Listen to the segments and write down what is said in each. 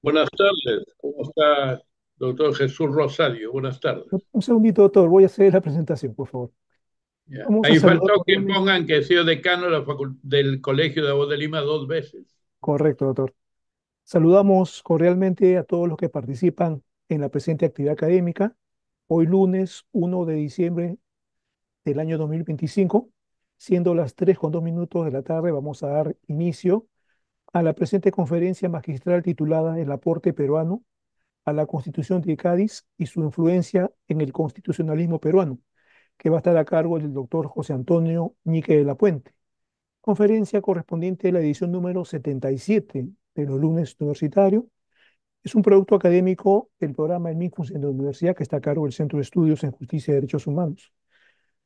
Buenas tardes, ¿cómo está, doctor Jesús Rosario? Buenas tardes. Un segundito, doctor, voy a hacer la presentación, por favor. Ya. Vamos a Ahí saludar faltó que cordialmente. pongan que he sido decano de del Colegio de Voz de Lima dos veces. Correcto, doctor. Saludamos cordialmente a todos los que participan en la presente actividad académica. Hoy lunes 1 de diciembre del año 2025, siendo las 3:02 de la tarde, vamos a dar inicio a la presente conferencia magistral titulada El aporte peruano a la Constitución de Cádiz y su influencia en el constitucionalismo peruano, que va a estar a cargo del doctor José Antonio Ñique de la Puente. Conferencia correspondiente a la edición número 77 de los lunes universitarios. Es un producto académico del programa El MINFUS en la universidad que está a cargo del Centro de Estudios en Justicia y Derechos Humanos.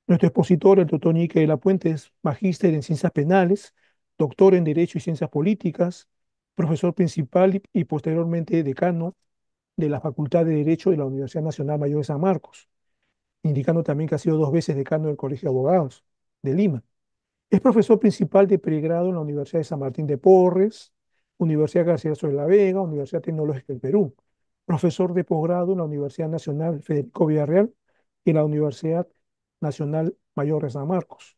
Nuestro expositor, el doctor Ñique de la Puente, es magíster en Ciencias Penales, doctor en Derecho y Ciencias Políticas, profesor principal y posteriormente decano de la Facultad de Derecho de la Universidad Nacional Mayor de San Marcos, indicando también que ha sido 2 veces decano del Colegio de Abogados de Lima. Es profesor principal de pregrado en la Universidad de San Martín de Porres, Universidad Garcilaso de la Vega, Universidad Tecnológica del Perú. Profesor de posgrado en la Universidad Nacional Federico Villarreal y la Universidad Nacional Mayor de San Marcos.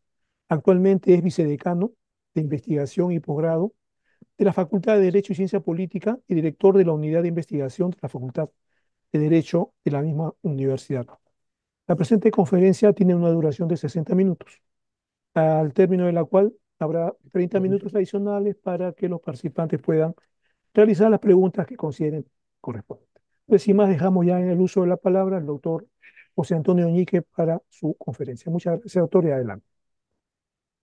Actualmente es vicedecano de investigación y posgrado de la Facultad de Derecho y Ciencia Política y director de la unidad de investigación de la Facultad de Derecho de la misma universidad. La presente conferencia tiene una duración de 60 minutos, al término de la cual habrá 30 minutos adicionales para que los participantes puedan realizar las preguntas que consideren correspondientes. Pues sin más, dejamos ya en el uso de la palabra al doctor José Antonio Ñique para su conferencia. Muchas gracias, doctor, y adelante.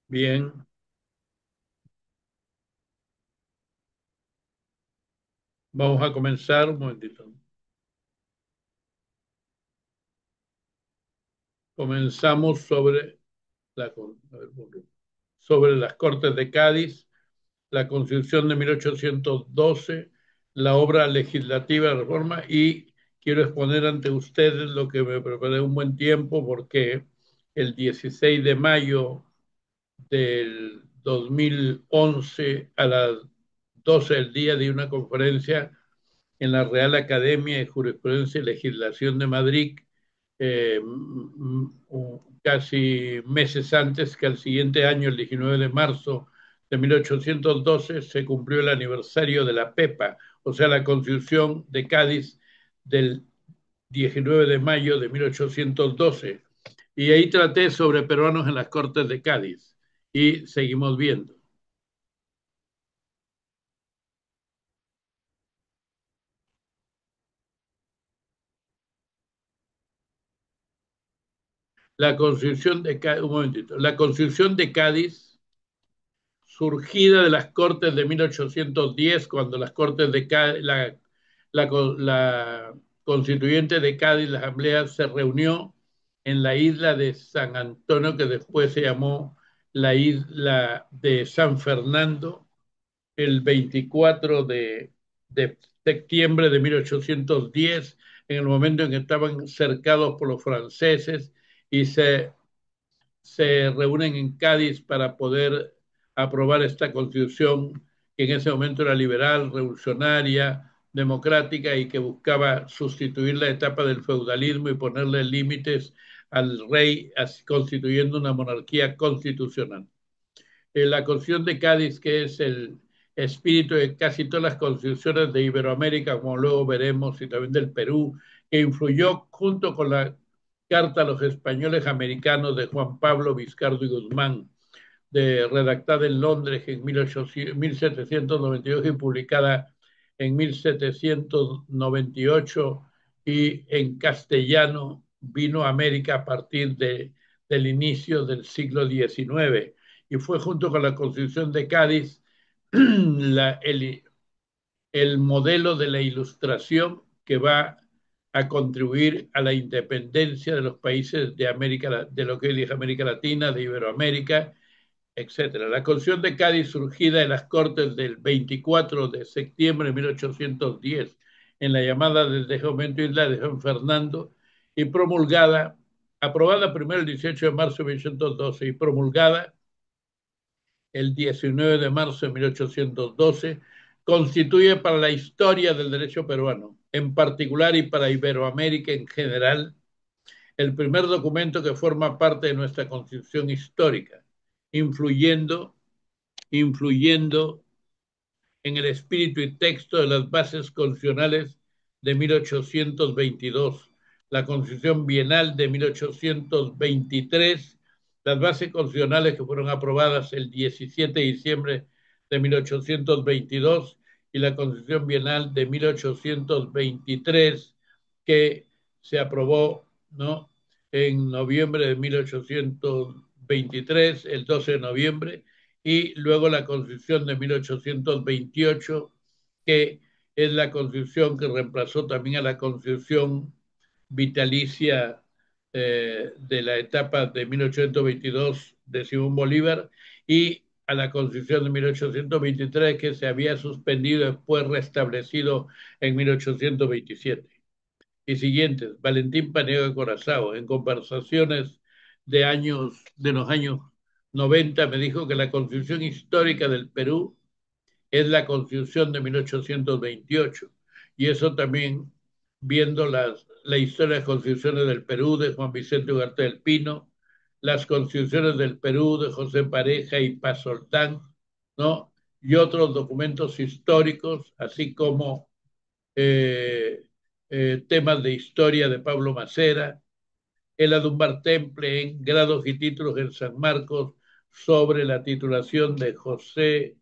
Bien, vamos a comenzar un momentito. Comenzamos a ver, sobre las Cortes de Cádiz, la Constitución de 1812, la obra legislativa de reforma y quiero exponer ante ustedes lo que me preparé un buen tiempo porque el 16 de mayo del 2011 a las 12 del día de una conferencia en la Real Academia de Jurisprudencia y Legislación de Madrid, casi meses antes que al siguiente año, el 19 de marzo de 1812, se cumplió el aniversario de la PEPA, o sea, la Constitución de Cádiz del 19 de mayo de 1812. Y ahí traté sobre peruanos en las Cortes de Cádiz. Y seguimos viendo. La Constitución de Cádiz, un momentito, la Constitución de Cádiz, surgida de las Cortes de 1810, cuando las Cortes de Cádiz, la Constituyente de Cádiz, la Asamblea, se reunió en la isla de San Antonio, que después se llamó la isla de San Fernando, el 24 de septiembre de 1810, en el momento en que estaban cercados por los franceses y se reúnen en Cádiz para poder aprobar esta constitución que en ese momento era liberal, revolucionaria, democrática y que buscaba sustituir la etapa del feudalismo y ponerle límites al rey, constituyendo una monarquía constitucional. La Constitución de Cádiz, que es el espíritu de casi todas las constituciones de Iberoamérica, como luego veremos, y también del Perú, que influyó junto con la Carta a los Españoles Americanos de Juan Pablo Vizcardo y Guzmán, redactada en Londres en 1792 y publicada en 1798 y en castellano vino a América a partir del inicio del siglo XIX y fue junto con la Constitución de Cádiz la, el modelo de la ilustración que va a contribuir a la independencia de los países de América, de lo que hoy dije América Latina, de Iberoamérica, etcétera. La Constitución de Cádiz, surgida en las Cortes del 24 de septiembre de 1810, en la llamada desde ese momento Isla de San Fernando, y promulgada, aprobada primero el 18 de marzo de 1812 y promulgada el 19 de marzo de 1812, constituye para la historia del derecho peruano, en particular y para Iberoamérica en general, el primer documento que forma parte de nuestra constitución histórica, influyendo, influyendo en el espíritu y texto de las bases constitucionales de 1822, la Constitución Bienal de 1823, las bases constitucionales que fueron aprobadas el 17 de diciembre de 1822 y la Constitución Bienal de 1823 que se aprobó, ¿no?, en noviembre de 1823, el 12 de noviembre, y luego la Constitución de 1828, que es la Constitución que reemplazó también a la Constitución vitalicia de la etapa de 1822 de Simón Bolívar y a la Constitución de 1823 que se había suspendido y después restablecido en 1827. Y siguientes, Valentín Paniagua de Corazao, en conversaciones de los años 90 me dijo que la constitución histórica del Perú es la constitución de 1828. Y eso también, viendo la historia de las constituciones del Perú de Juan Vicente Ugarte del Pino, las constituciones del Perú de José Pareja y Paz Soltán, ¿no? Y otros documentos históricos, así como eh, temas de historia de Pablo Macera, el Adumbar Temple en grados y títulos en San Marcos sobre la titulación de José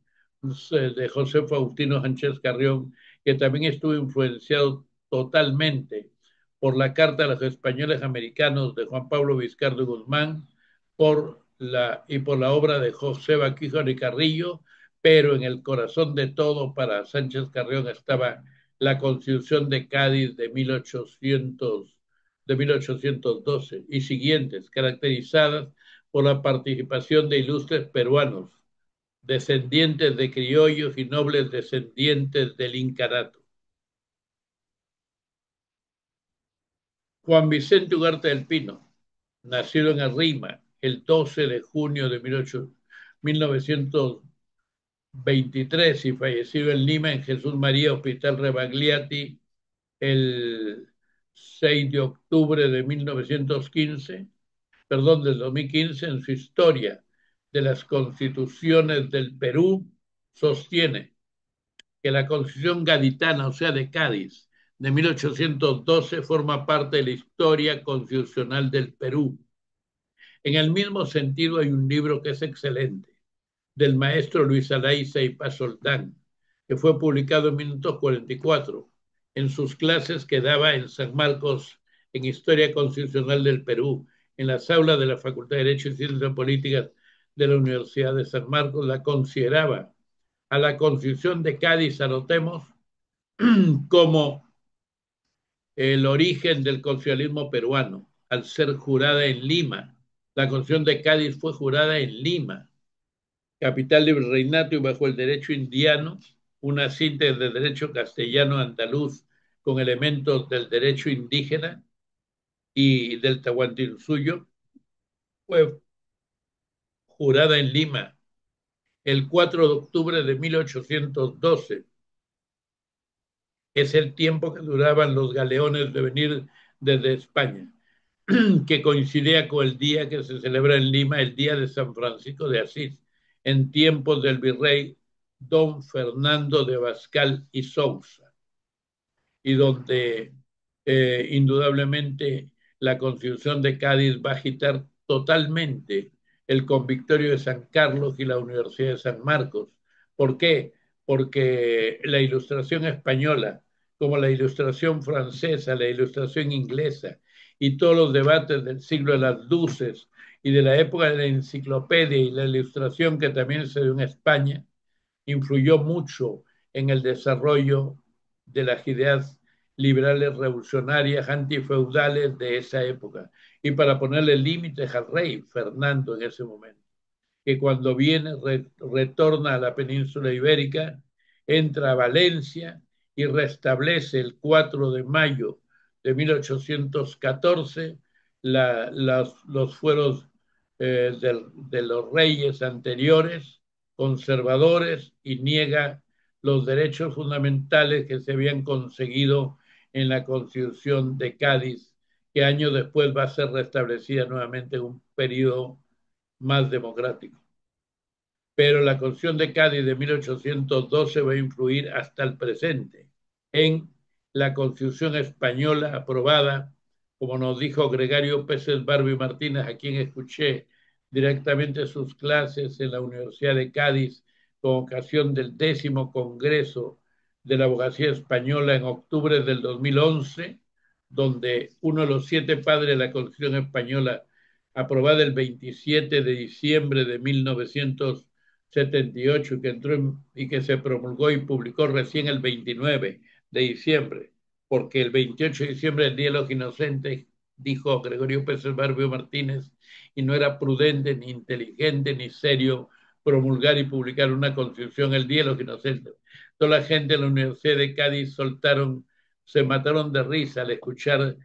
Faustino Sánchez Carrión, que también estuvo influenciado totalmente por la Carta de los Españoles Americanos de Juan Pablo Vizcardo Guzmán por la obra de José Baquijano y Carrillo, pero en el corazón de todo para Sánchez Carrión estaba la Constitución de Cádiz de 1812 y siguientes, caracterizadas por la participación de ilustres peruanos, descendientes de criollos y nobles descendientes del incanato. Juan Vicente Ugarte del Pino, nacido en Arrima el 12 de junio de 1923 y fallecido en Lima en Jesús María Hospital Rebagliati el 6 de octubre de 1915, perdón, del 2015, en su historia de las constituciones del Perú, sostiene que la constitución gaditana, o sea, de Cádiz, de 1812, forma parte de la historia constitucional del Perú. En el mismo sentido, hay un libro que es excelente, del maestro Luis Alaiza y Paz Soldán, que fue publicado en 1944, en sus clases que daba en San Marcos en Historia Constitucional del Perú, en las aulas de la Facultad de Derecho y Ciencias Políticas de la Universidad de San Marcos, la consideraba a la Constitución de Cádiz, anotemos, como el origen del constitucionalismo peruano, al ser jurada en Lima. La Constitución de Cádiz fue jurada en Lima, capital del virreinato y bajo el derecho indiano, una síntesis del derecho castellano andaluz con elementos del derecho indígena y del Tahuantinsuyo, fue jurada en Lima el 4 de octubre de 1812. Es el tiempo que duraban los galeones de venir desde España, que coincidía con el día que se celebra en Lima, el Día de San Francisco de Asís, en tiempos del virrey don Fernando de Abascal y Sousa, y donde indudablemente la Constitución de Cádiz va a agitar totalmente el Convictorio de San Carlos y la Universidad de San Marcos. ¿Por qué? Porque la Ilustración española, como la Ilustración francesa, la Ilustración inglesa y todos los debates del siglo de las luces y de la época de la enciclopedia y la Ilustración que también se dio en España, influyó mucho en el desarrollo de las ideas liberales revolucionarias antifeudales de esa época y para ponerle límites al rey Fernando en ese momento, que cuando viene retorna a la península ibérica, entra a Valencia y restablece el 4 de mayo de 1814 los fueros de los reyes anteriores conservadores y niega los derechos fundamentales que se habían conseguido en la Constitución de Cádiz, que años después va a ser restablecida nuevamente en un periodo más democrático. Pero la Constitución de Cádiz de 1812 va a influir hasta el presente en la Constitución española aprobada, como nos dijo Gregorio Pérez Barbo y Martínez, a quien escuché directamente sus clases en la Universidad de Cádiz con ocasión del 10º Congreso de la Abogacía Española en octubre del 2011, donde uno de los 7 padres de la Constitución Española, aprobada el 27 de diciembre de 1978 y que entró y que se promulgó y publicó recién el 29 de diciembre, porque el 28 de diciembre, el Día de los Inocentes, dijo Gregorio Pérez Barbio Martínez, y no era prudente, ni inteligente, ni serio promulgar y publicar una constitución el Día de los Inocentes. Toda la gente en la Universidad de Cádiz se mataron de risa al escuchar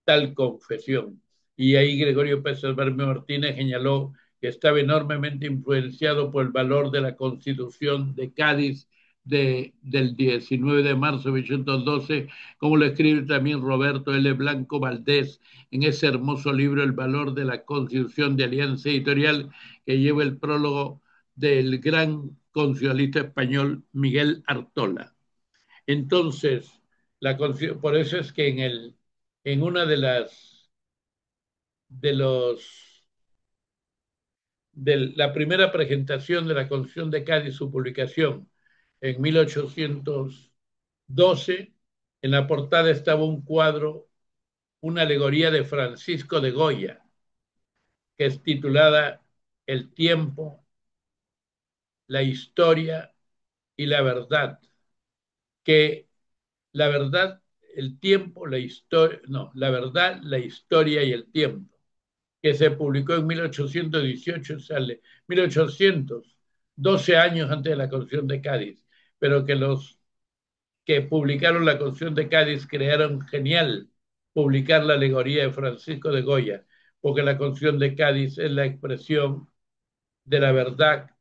tal confesión. Y ahí Gregorio Pérez Barbio Martínez señaló que estaba enormemente influenciado por el valor de la Constitución de Cádiz del 19 de marzo de 1812, como lo escribe también Roberto L. Blanco Valdés en ese hermoso libro El valor de la Constitución de Alianza Editorial, que lleva el prólogo del gran constitucionalista español Miguel Artola. Entonces, por eso es que en una de los de la primera presentación de la Constitución de Cádiz, su publicación en 1812, en la portada estaba un cuadro, una alegoría de Francisco de Goya, que es titulada El tiempo, la historia y la verdad, que la verdad, el tiempo, la historia, no, la verdad, la historia y el tiempo, que se publicó en 1818, sale 1800, 12 años antes de la Constitución de Cádiz, pero que los que publicaron la Constitución de Cádiz crearon genial publicar la alegoría de Francisco de Goya, porque la Constitución de Cádiz es la expresión de la verdad,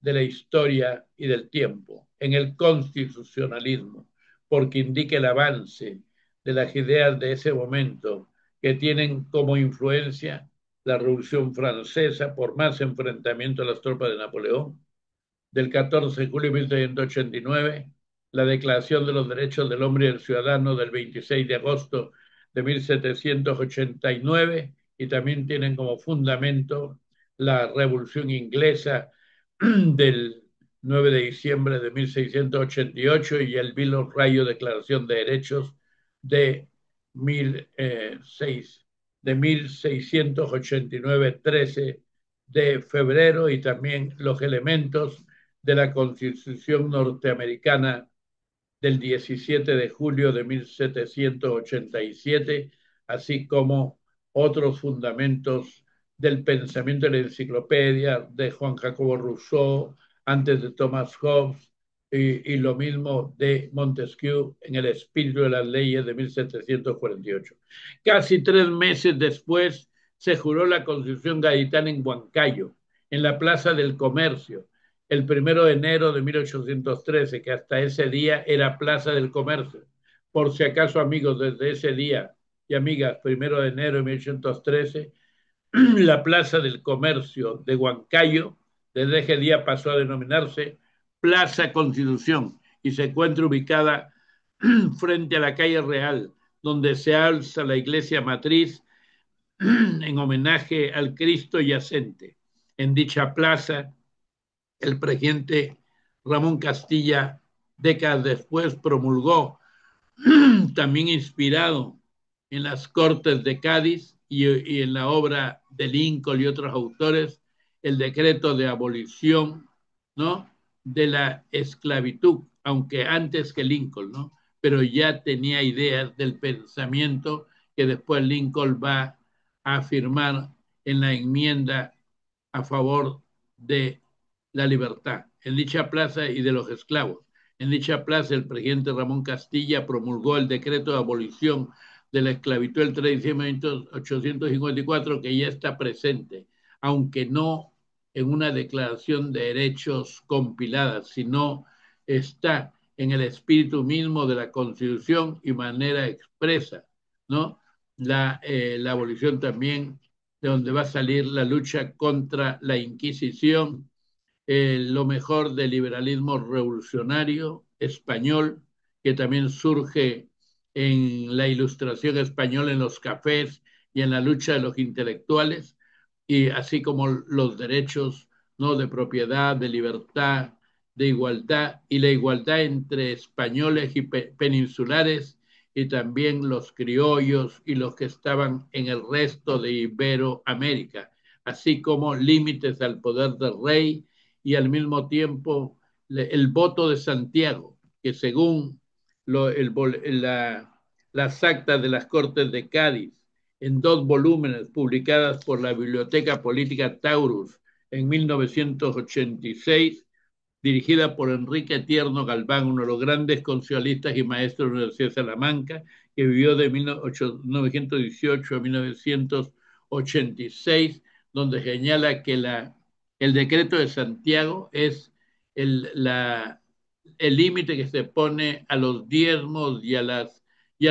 de la historia y del tiempo, en el constitucionalismo, porque indica el avance de las ideas de ese momento que tienen como influencia la Revolución Francesa por más enfrentamiento a las tropas de Napoleón, del 14 de julio de 1789, la Declaración de los Derechos del Hombre y del Ciudadano del 26 de agosto de 1789, y también tienen como fundamento la Revolución Inglesa del 9 de diciembre de 1688 y el Bill of Rights, Declaración de Derechos de, 1689, 13 de febrero, y también los elementos de la Constitución norteamericana del 17 de julio de 1787, así como otros fundamentos del pensamiento de la enciclopedia de Juan Jacobo Rousseau, antes de Thomas Hobbes, y lo mismo de Montesquieu en el espíritu de las leyes de 1748. Casi 3 meses después se juró la Constitución gaditana en Huancayo, en la Plaza del Comercio, el 1 de enero de 1813, que hasta ese día era Plaza del Comercio. Por si acaso, amigos, desde ese día y amigas, 1 de enero de 1813, la Plaza del Comercio de Huancayo, desde ese día pasó a denominarse Plaza Constitución y se encuentra ubicada frente a la calle Real, donde se alza la iglesia matriz en homenaje al Cristo yacente. En dicha plaza, el presidente Ramón Castilla, décadas después, promulgó, también inspirado en las Cortes de Cádiz y en la obra de Lincoln y otros autores, el decreto de abolición, ¿no?, de la esclavitud, aunque antes que Lincoln, ¿no?, pero ya tenía ideas del pensamiento que después Lincoln va a afirmar en la enmienda a favor de la libertad en dicha plaza y de los esclavos. En dicha plaza, el presidente Ramón Castilla promulgó el decreto de abolición de la esclavitud el 3 de diciembre de 1854, que ya está presente, aunque no en una declaración de derechos compilada, sino está en el espíritu mismo de la Constitución y manera expresa, ¿no? La abolición también, de donde va a salir la lucha contra la Inquisición, lo mejor del liberalismo revolucionario español, que también surge en la ilustración española, en los cafés y en la lucha de los intelectuales, y así como los derechos, ¿no?, de propiedad, de libertad, de igualdad, y la igualdad entre españoles y peninsulares, y también los criollos y los que estaban en el resto de Iberoamérica, así como límites al poder del rey y al mismo tiempo el voto de Santiago, que según lo, las actas de las Cortes de Cádiz, en 2 volúmenes publicadas por la Biblioteca Política Taurus en 1986, dirigida por Enrique Tierno Galván, uno de los grandes constitucionalistas y maestros de la Universidad de Salamanca, que vivió de 1918 a 1986, donde señala que el decreto de Santiago es el límite que se pone a los diezmos y a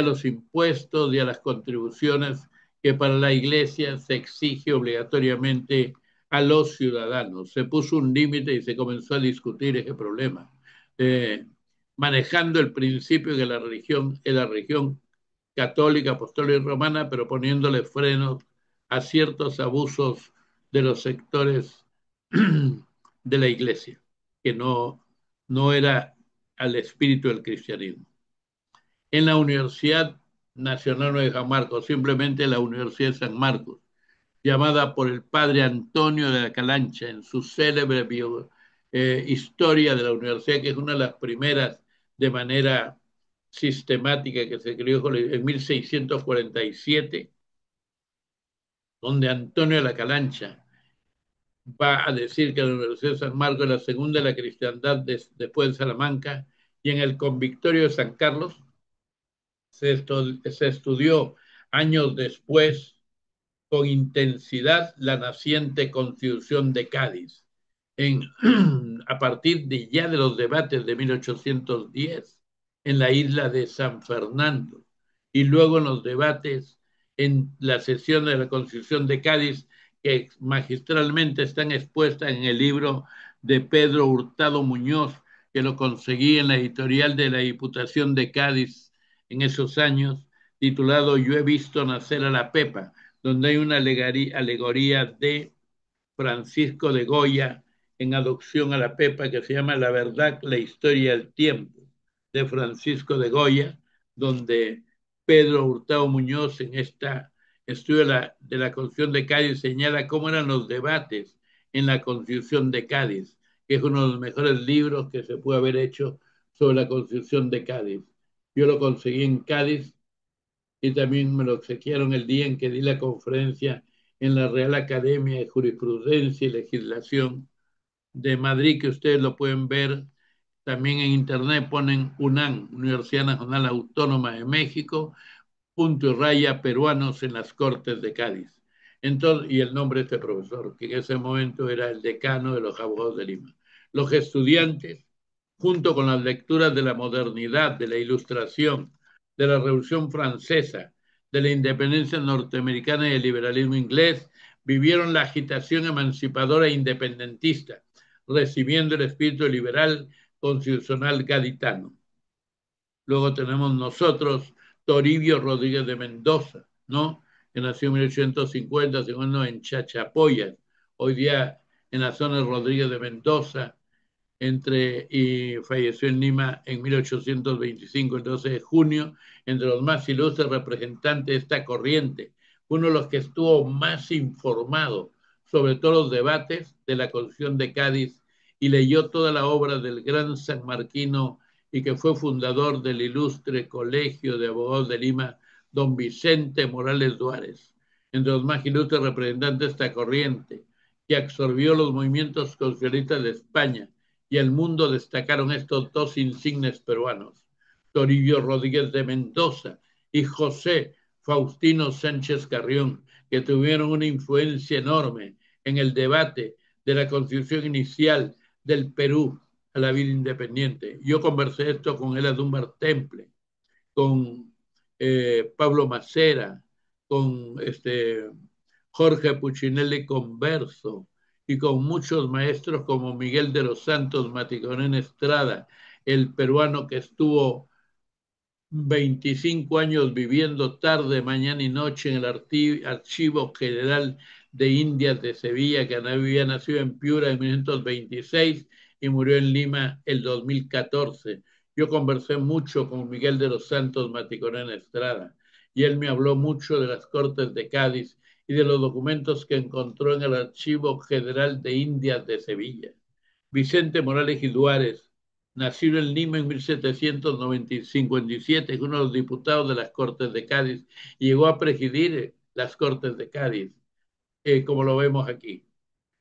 los impuestos y a las contribuciones que para la Iglesia se exige obligatoriamente a los ciudadanos. Se puso un límite y se comenzó a discutir ese problema, eh, manejando el principio de la religión es la religión católica, apostólica y romana, pero poniéndole frenos a ciertos abusos de los sectores de la Iglesia, que no era al espíritu del cristianismo. En la Universidad Nacional de San Marcos, simplemente la Universidad de San Marcos, llamada por el padre Antonio de la Calancha en su célebre historia de la universidad, que es una de las primeras de manera sistemática que se creó en 1647, donde Antonio de la Calancha va a decir que la Universidad de San Marcos es la segunda de la cristiandad después de Salamanca, y en el Convictorio de San Carlos se estudió años después con intensidad la naciente Constitución de Cádiz, en, a partir de ya de los debates de 1810 en la isla de San Fernando, y luego en los debates en la sesión de la Constitución de Cádiz, que magistralmente están expuestas en el libro de Pedro Hurtado Muñoz, que lo conseguí en la editorial de la Diputación de Cádiz en esos años, titulado Yo he visto nacer a la Pepa, donde hay una alegoría de Francisco de Goya en adopción a la Pepa, que se llama La verdad, la historia, el tiempo, de Francisco de Goya, donde Pedro Hurtado Muñoz en esta estudio de la Constitución de Cádiz señala cómo eran los debates en la Constitución de Cádiz, que es uno de los mejores libros que se puede haber hecho sobre la Constitución de Cádiz. Yo lo conseguí en Cádiz y también me lo obsequiaron el día en que di la conferencia en la Real Academia de Jurisprudencia y Legislación de Madrid, que ustedes lo pueden ver también en internet, ponen UNAM, Universidad Nacional Autónoma de México, punto y raya peruanos en las Cortes de Cádiz. Entonces, y el nombre de este profesor, que en ese momento era el decano de los abogados de Lima. Los estudiantes, junto con las lecturas de la modernidad, de la ilustración, de la Revolución Francesa, de la independencia norteamericana y el liberalismo inglés, vivieron la agitación emancipadora e independentista, recibiendo el espíritu liberal constitucional gaditano. Luego tenemos nosotros Toribio Rodríguez de Mendoza, ¿no?, que nació en 1850, segundo en Chachapoyas, hoy día en la zona de Rodríguez de Mendoza, y falleció en Lima en 1825, el 12 de junio, entre los más ilustres representantes de esta corriente, uno de los que estuvo más informado sobre todos los debates de la Constitución de Cádiz y leyó toda la obra del gran sanmarquino y que fue fundador del ilustre Colegio de Abogados de Lima, don Vicente Morales Duárez, entre los más ilustres representantes de esta corriente, que absorbió los movimientos constitucionalistas de España y el mundo. Destacaron estos dos insignes peruanos, Toribio Rodríguez de Mendoza y José Faustino Sánchez Carrión, que tuvieron una influencia enorme en el debate de la constitución inicial del Perú a la vida independiente. Yo conversé esto con Ella Dunbar Temple, con Pablo Macera, con Jorge Puccinelli Converso y con muchos maestros como Miguel de los Santos Maticonén Estrada, el peruano que estuvo 25 años viviendo tarde, mañana y noche en el Archivo General de Indias de Sevilla, que había nacido en Piura en 1926 y murió en Lima el 2014. Yo conversé mucho con Miguel de los Santos Maticorén Estrada y él me habló mucho de las Cortes de Cádiz y de los documentos que encontró en el Archivo General de Indias de Sevilla. Vicente Morales y Duárez, nacido en Lima en 1757, es uno de los diputados de las Cortes de Cádiz y llegó a presidir las Cortes de Cádiz, como lo vemos aquí.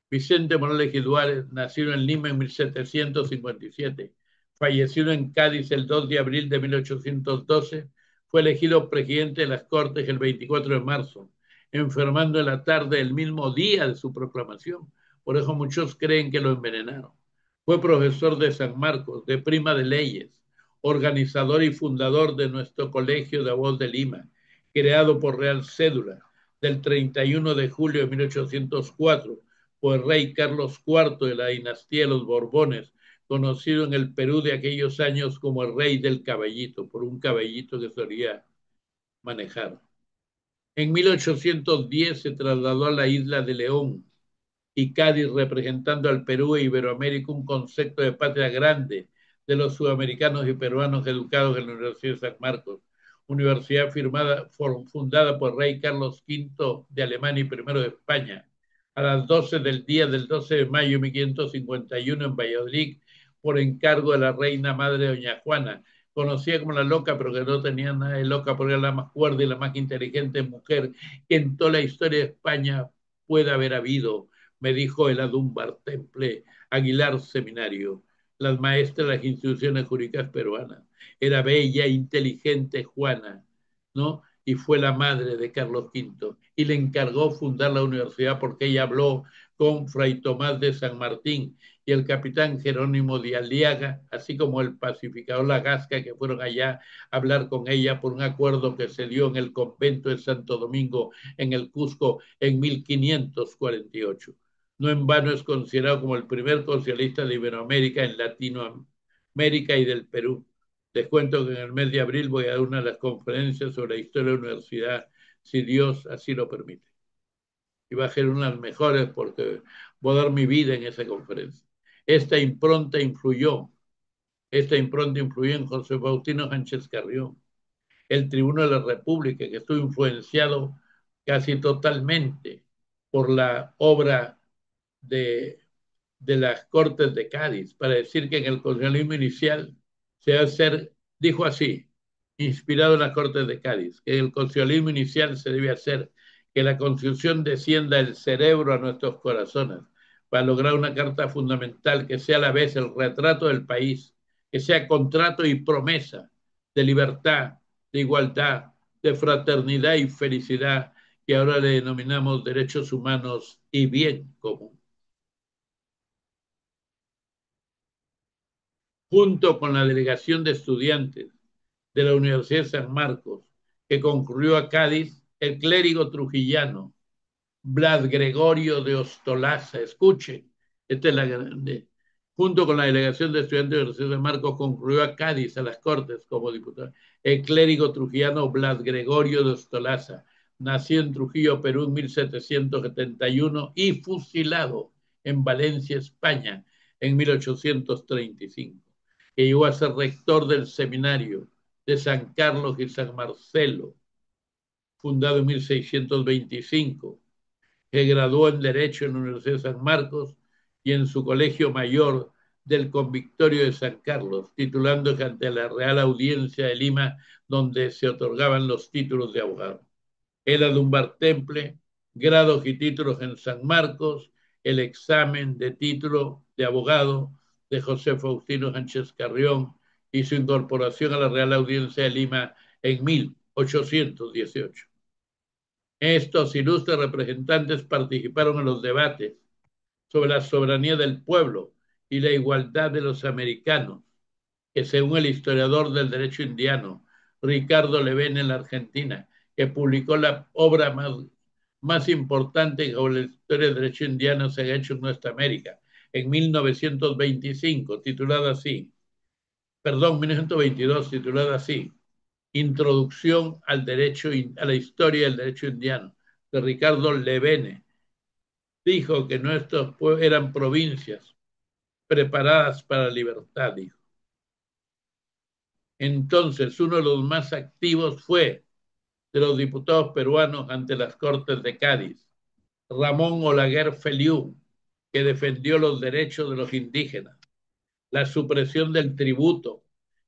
Vicente Morales y Duárez, nacido en Lima en 1757, fallecido en Cádiz el 2 de abril de 1812, fue elegido presidente de las Cortes el 24 de marzo, enfermando en la tarde el mismo día de su proclamación. Por eso muchos creen que lo envenenaron. Fue profesor de San Marcos, de Prima de Leyes, organizador y fundador de nuestro Colegio de Abogados de Lima, creado por Real Cédula del 31 de julio de 1804 por el rey Carlos IV de la dinastía de los Borbones, conocido en el Perú de aquellos años como el rey del caballito, por un caballito que solía manejar. En 1810 se trasladó a la isla de León y Cádiz, representando al Perú e Iberoamérica, un concepto de patria grande de los sudamericanos y peruanos educados en la Universidad de San Marcos, universidad fundada por Rey Carlos V de Alemania y primero de España, a las 12 del día del 12 de mayo de 1551 en Valladolid, por encargo de la reina madre doña Juana, conocida como la loca, pero que no tenía nada de loca porque era la más cuerda y la más inteligente mujer que en toda la historia de España pueda haber habido, me dijo el Dunbar Temple Aguilar Seminario, las maestras de las instituciones jurídicas peruanas. Era bella, inteligente Juana, ¿no? Y fue la madre de Carlos V y le encargó fundar la universidad porque ella habló con Fray Tomás de San Martín y el capitán Jerónimo de Aliaga, así como el pacificador Lagasca, que fueron allá a hablar con ella por un acuerdo que se dio en el convento de Santo Domingo, en el Cusco, en 1548. No en vano es considerado como el primer socialista de Iberoamérica en Latinoamérica y del Perú. Les cuento que en el mes de abril voy a dar una de las conferencias sobre la historia de la universidad, si Dios así lo permite. Y va a ser una de las mejores porque voy a dar mi vida en esa conferencia. Esta impronta influyó en José Faustino Sánchez Carrión, el tribuno de la República, que estuvo influenciado casi totalmente por la obra de de las Cortes de Cádiz para decir que en el colonialismo inicial se debe hacer, dijo así, inspirado en las Cortes de Cádiz, que el colonialismo inicial se debe hacer que la Constitución descienda del cerebro a nuestros corazones para lograr una carta fundamental que sea a la vez el retrato del país, que sea contrato y promesa de libertad, de igualdad, de fraternidad y felicidad, que ahora le denominamos derechos humanos y bien común. Junto con la delegación de estudiantes de la Universidad de San Marcos, que concurrió a Cádiz, el clérigo trujillano Blas Gregorio de Ostolaza, escuchen, esta es la grande, junto con la delegación de estudiantes de la Universidad de San Marcos, concurrió a Cádiz, a las Cortes, como diputado, el clérigo trujillano Blas Gregorio de Ostolaza, nació en Trujillo, Perú, en 1771 y fusilado en Valencia, España, en 1835, que llegó a ser rector del seminario de San Carlos y San Marcelo, fundado en 1625, que graduó en Derecho en la Universidad de San Marcos y en su colegio mayor del Convictorio de San Carlos, titulándose ante la Real Audiencia de Lima, donde se otorgaban los títulos de abogado. Era Dunbar Temple, grados y títulos en San Marcos, el examen de título de abogado de José Faustino Sánchez Carrión y su incorporación a la Real Audiencia de Lima en 1818. Estos ilustres representantes participaron en los debates sobre la soberanía del pueblo y la igualdad de los americanos, que según el historiador del derecho indiano, Ricardo Levene en la Argentina, que publicó la obra más importante sobre la historia del derecho indiano se ha hecho en nuestra América, en 1925, titulada así, perdón, 1922, titulada así, Introducción al derecho, a la historia del derecho indiano, de Ricardo Levene. Dijo que nuestros eran provincias preparadas para la libertad, dijo. Entonces, uno de los más activos fue de los diputados peruanos ante las Cortes de Cádiz, Ramón Olaguer Feliú, que defendió los derechos de los indígenas, la supresión del tributo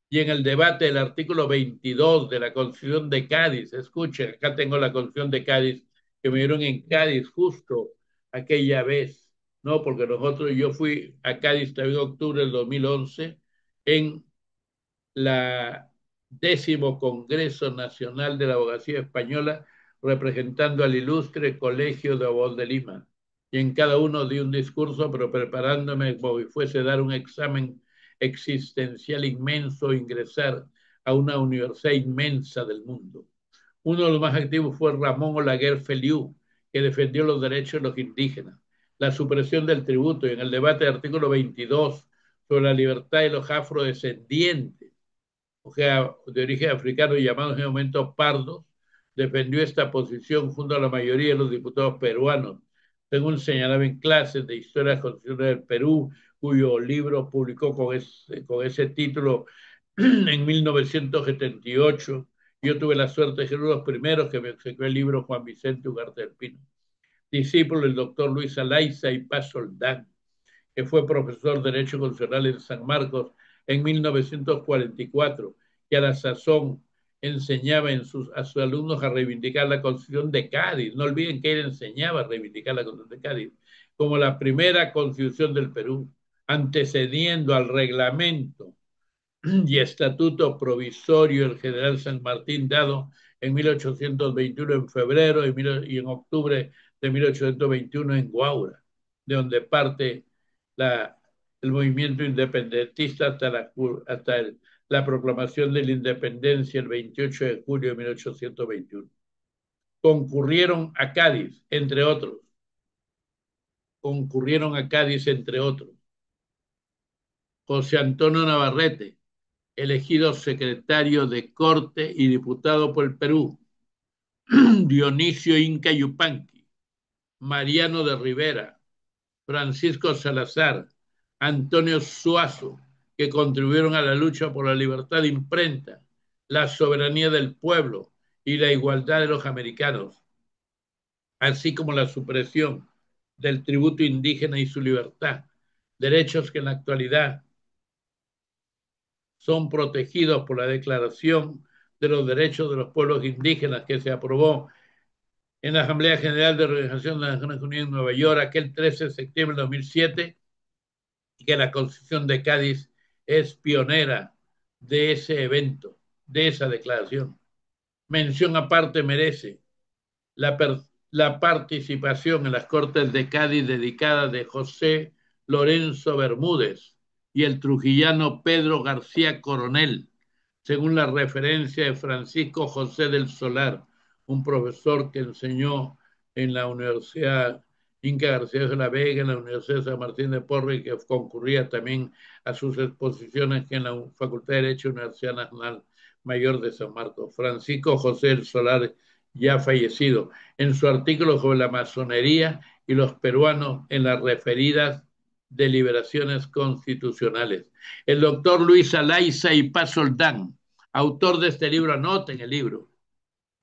y en el debate del artículo 22 de la Constitución de Cádiz, escuchen, acá tengo la Constitución de Cádiz, que me dieron en Cádiz justo aquella vez, ¿no? Porque yo fui a Cádiz también en octubre del 2011 en la 10º Congreso Nacional de la Abogacía Española, representando al ilustre Colegio de Abogados de Lima. Y en cada uno di un discurso, pero preparándome como si fuese dar un examen existencial inmenso, ingresar a una universidad inmensa del mundo. Uno de los más activos fue Ramón Olaguer Feliú, que defendió los derechos de los indígenas, la supresión del tributo y en el debate del artículo 22 sobre la libertad de los afrodescendientes, o sea, de origen africano y llamados en ese momento pardos, defendió esta posición junto a la mayoría de los diputados peruanos, según señalaba en clases de Historia Constitucional del Perú, cuyo libro publicó con ese título en 1978. Yo tuve la suerte de ser uno de los primeros que me obsequió el libro Juan Vicente Ugarte del Pino, discípulo del doctor Luis Alaiza y Paz Soldán, que fue profesor de Derecho Constitucional en San Marcos en 1944, que a la sazón enseñaba a sus alumnos a reivindicar la Constitución de Cádiz. No olviden que él enseñaba a reivindicar la Constitución de Cádiz como la primera Constitución del Perú, antecediendo al reglamento y estatuto provisorio del general San Martín dado en 1821 en febrero y en octubre de 1821 en Guaura, de donde parte la, el movimiento independentista hasta la proclamación de la independencia el 28 de julio de 1821. Concurrieron a Cádiz, entre otros. Concurrieron a Cádiz, entre otros. José Antonio Navarrete, elegido secretario de Corte y diputado por el Perú, Dionisio Inca Yupanqui, Mariano de Rivera, Francisco Salazar, Antonio Suazo, que contribuyeron a la lucha por la libertad de imprenta, la soberanía del pueblo y la igualdad de los americanos, así como la supresión del tributo indígena y su libertad, derechos que en la actualidad son protegidos por la Declaración de los Derechos de los Pueblos Indígenas que se aprobó en la Asamblea General de Organización de las Naciones Unidas en Nueva York aquel 13 de septiembre de 2007, y que la Constitución de Cádiz es pionera de ese evento, de esa declaración. Mención aparte merece la, la participación en las Cortes de Cádiz dedicada de José Lorenzo Bermúdez y el trujillano Pedro García Coronel, según la referencia de Francisco José del Solar, un profesor que enseñó en la Universidad Inca García de la Vega, en la Universidad de San Martín de Porres, y que concurría también a sus exposiciones en la Facultad de Derecho de la Universidad Nacional Mayor de San Marcos. Francisco José del Solar, ya fallecido, en su artículo sobre la masonería y los peruanos en las referidas deliberaciones constitucionales. El doctor Luis Alaiza y Paz Soldán, autor de este libro, anoten el libro.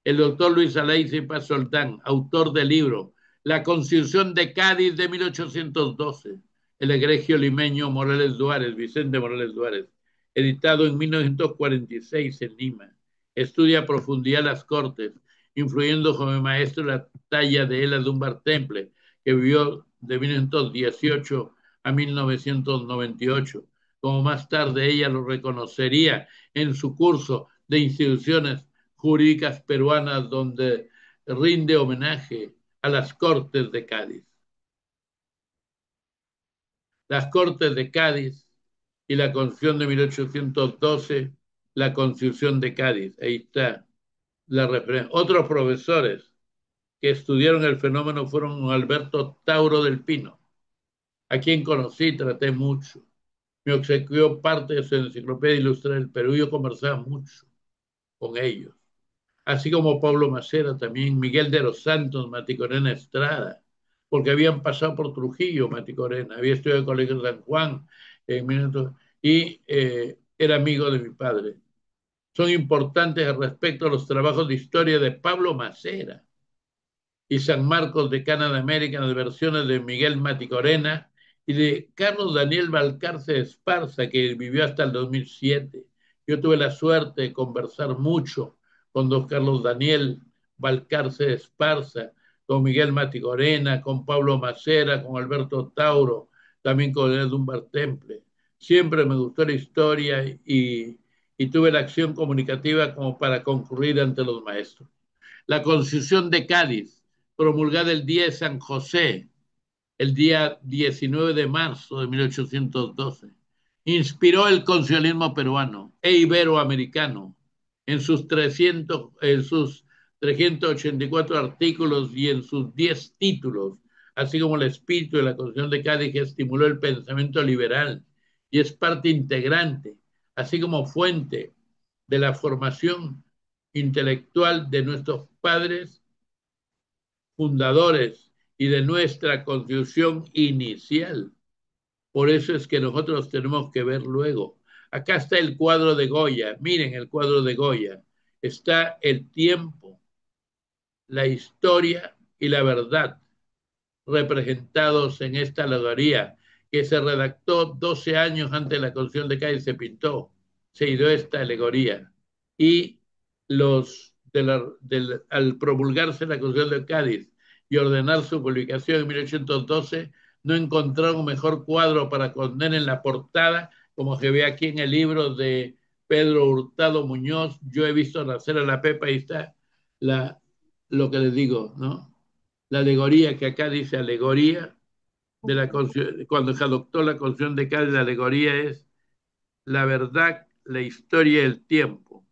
El doctor Luis Alaiza y Paz Soldán, autor del libro La Constitución de Cádiz de 1812, el egregio limeño Morales Duárez, Vicente Morales Duárez, editado en 1946 en Lima. Estudia a profundidad las Cortes, influyendo como maestro la talla de Ela Dunbar Temple, que vivió de 1918 a 1998, como más tarde ella lo reconocería en su curso de instituciones jurídicas peruanas, donde rinde homenaje a las Cortes de Cádiz. las Cortes de Cádiz y la Constitución de 1812, la Constitución de Cádiz. Ahí está la referencia. Otros profesores que estudiaron el fenómeno fueron Alberto Tauro del Pino, a quien conocí, traté mucho. Me obsequió parte de su enciclopedia ilustre del Perú. Yo conversaba mucho con ellos. Así como Pablo Macera también, Miguel de los Santos, Maticorena Estrada, porque habían pasado por Trujillo, Maticorena, había estudiado en el Colegio San Juan y era amigo de mi padre. Son importantes respecto a los trabajos de historia de Pablo Macera y San Marcos de Canadá América, en las versiones de Miguel Maticorena y de Carlos Daniel Balcarce Esparza, que vivió hasta el 2007. Yo tuve la suerte de conversar mucho con don Carlos Daniel Balcarce Esparza, con Miguel Maticorena, con Pablo Macera, con Alberto Tauro, también con Edumbar Temple. Siempre me gustó la historia y tuve la acción comunicativa como para concurrir ante los maestros. La Constitución de Cádiz, promulgada el día de San José, el día 19 de marzo de 1812, inspiró el constitucionalismo peruano e iberoamericano en sus 384 artículos y en sus 10 títulos, así como el espíritu de la Constitución de Cádiz que estimuló el pensamiento liberal y es parte integrante, así como fuente de la formación intelectual de nuestros padres fundadores y de nuestra constitución inicial. Por eso es que nosotros tenemos que ver luego. Acá está el cuadro de Goya. Miren el cuadro de Goya. Está el tiempo, la historia y la verdad representados en esta alegoría que se redactó 12 años antes de la Constitución de Cádiz, se pintó, se ideó esta alegoría. Y al promulgarse la Constitución de Cádiz y ordenar su publicación en 1812, no encontraron mejor cuadro para poner en la portada, como se ve aquí en el libro de Pedro Hurtado Muñoz, Yo he visto nacer a la Pepa, y está la, lo que les digo, ¿no? La alegoría que acá dice alegoría de cuando se adoptó la Constitución de Cádiz, la alegoría es la verdad, la historia y el tiempo.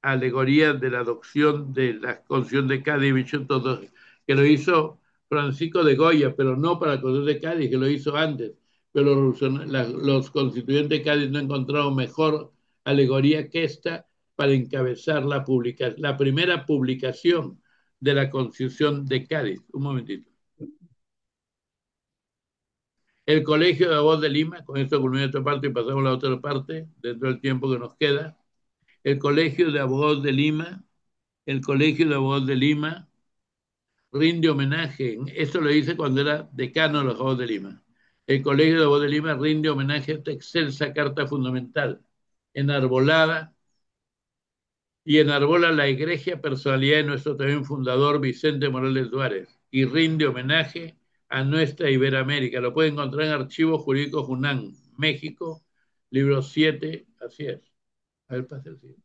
Alegoría de la adopción de la Constitución de Cádiz 1812, que lo hizo Francisco de Goya, pero no para la Constitución de Cádiz, que lo hizo antes. Pero los constituyentes de Cádiz no encontraron mejor alegoría que esta para encabezar la primera publicación de la Constitución de Cádiz. Un momentito. El Colegio de Abogados de Lima, con esto culmina esta parte y pasamos a la otra parte, dentro del tiempo que nos queda. El Colegio de Abogados de Lima, el Colegio de Abogados de Lima rinde homenaje, esto lo hice cuando era decano de los Abogados de Lima. El Colegio de Abogados de Lima rinde homenaje a esta excelsa carta fundamental, enarbolada y enarbola la egregia personalidad de nuestro también fundador Vicente Morales Duárez y rinde homenaje a nuestra Iberoamérica. Lo pueden encontrar en Archivos Jurídicos UNAM, México, libro 7, así es. A ver, pase el siguiente.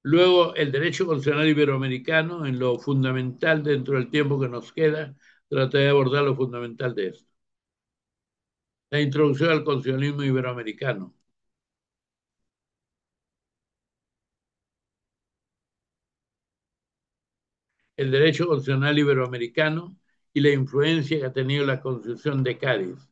Luego, el derecho constitucional iberoamericano, en lo fundamental dentro del tiempo que nos queda, trataré de abordar lo fundamental de esto. La introducción al constitucionalismo iberoamericano. El derecho constitucional iberoamericano y la influencia que ha tenido la Constitución de Cádiz.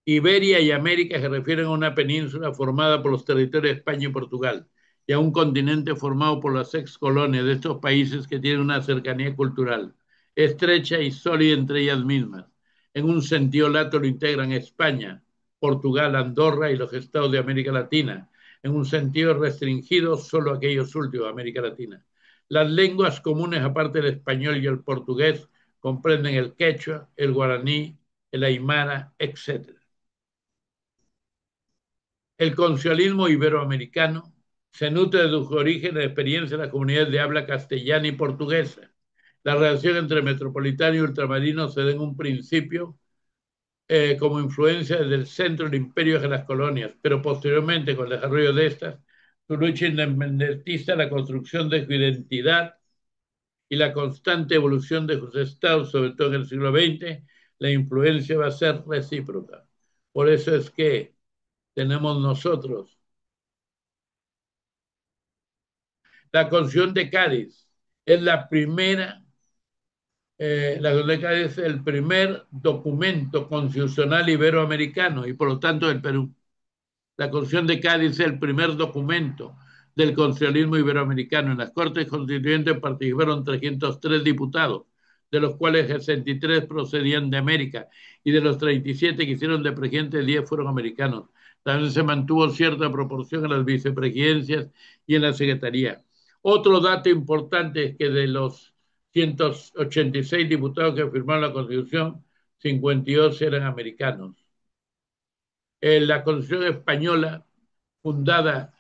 Iberia y América se refieren a una península formada por los territorios de España y Portugal y a un continente formado por las ex colonias de estos países que tienen una cercanía cultural estrecha y sólida entre ellas mismas. En un sentido lato lo integran España, Portugal, Andorra y los estados de América Latina. En un sentido restringido, solo aquellos últimos de América Latina. Las lenguas comunes, aparte del español y el portugués, comprenden el quechua, el guaraní, el aymara, etc. El constitucionalismo iberoamericano se nutre de sus orígenes de experiencia en las comunidades de habla castellana y portuguesa. La relación entre metropolitano y ultramarino se da en un principio como influencia desde el centro del imperio hacia las colonias, pero posteriormente, con el desarrollo de estas, su lucha independentista, la construcción de su identidad y la constante evolución de sus estados, sobre todo en el siglo XX, la influencia va a ser recíproca. Por eso es que tenemos nosotros la Constitución de Cádiz, es la primera, la Constitución de Cádiz es el primer documento constitucional iberoamericano y por lo tanto del Perú. La Constitución de Cádiz es el primer documento del constitucionalismo iberoamericano. En las Cortes Constituyentes participaron 303 diputados, de los cuales 63 procedían de América y de los 37 que hicieron de presidente, 10 fueron americanos. También se mantuvo cierta proporción en las vicepresidencias y en la secretaría. Otro dato importante es que de los 186 diputados que firmaron la Constitución, 52 eran americanos. La Constitución española, fundada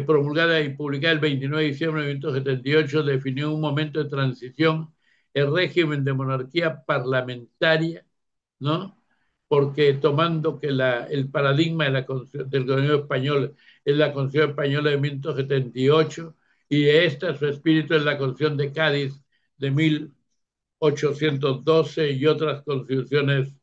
promulgada y publicada el 29 de diciembre de 1978, definió un momento de transición el régimen de monarquía parlamentaria, ¿no? Porque tomando que el paradigma del gobierno español es la Constitución española de 1978 y de esta su espíritu es la Constitución de Cádiz de 1812 y otras constituciones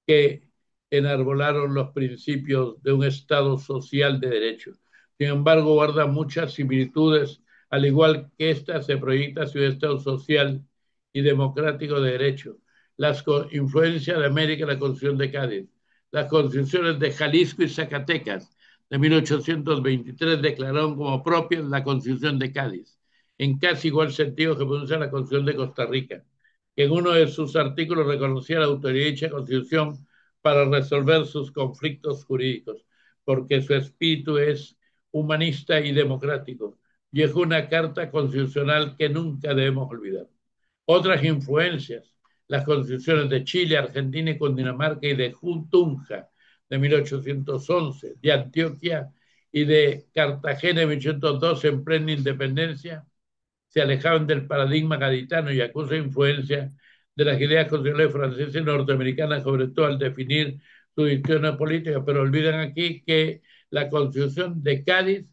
que enarbolaron los principios de un Estado social de derecho. Sin embargo, guarda muchas similitudes, al igual que esta se proyecta hacia un Estado social y democrático de derecho. Las influencias de América en la Constitución de Cádiz, las constituciones de Jalisco y Zacatecas de 1823 declararon como propia la Constitución de Cádiz, en casi igual sentido que pronuncia la Constitución de Costa Rica, que en uno de sus artículos reconocía la autoridad de dicha Constitución para resolver sus conflictos jurídicos, porque su espíritu es humanista y democrático, y es una carta constitucional que nunca debemos olvidar. Otras influencias, las constituciones de Chile, Argentina y Cundinamarca y de Tunja de 1811, de Antioquia y de Cartagena de 1812 en plena independencia, se alejaban del paradigma gaditano y acusa influencia de las ideas constitucionales francesas y norteamericanas, sobre todo al definir su dicción política, pero olvidan aquí que la Constitución de Cádiz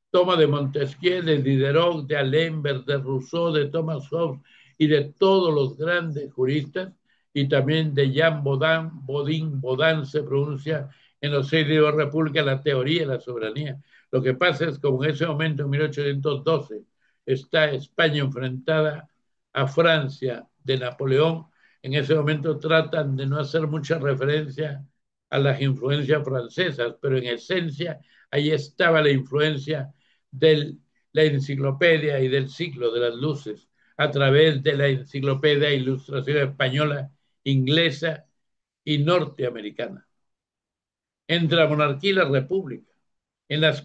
toma de Montesquieu, de Diderot, de Alembert, de Rousseau, de Thomas Hobbes y de todos los grandes juristas, y también de Jean Baudin se pronuncia en los 6 libros de la República, la teoría de la soberanía. Lo que pasa es que en ese momento, en 1812, está España enfrentada a Francia de Napoleón. En ese momento tratan de no hacer mucha referencia a las influencias francesas, pero en esencia ahí estaba la influencia de la enciclopedia y del siglo de las luces a través de la enciclopedia e ilustración española, inglesa y norteamericana. Entre la monarquía y la república, en las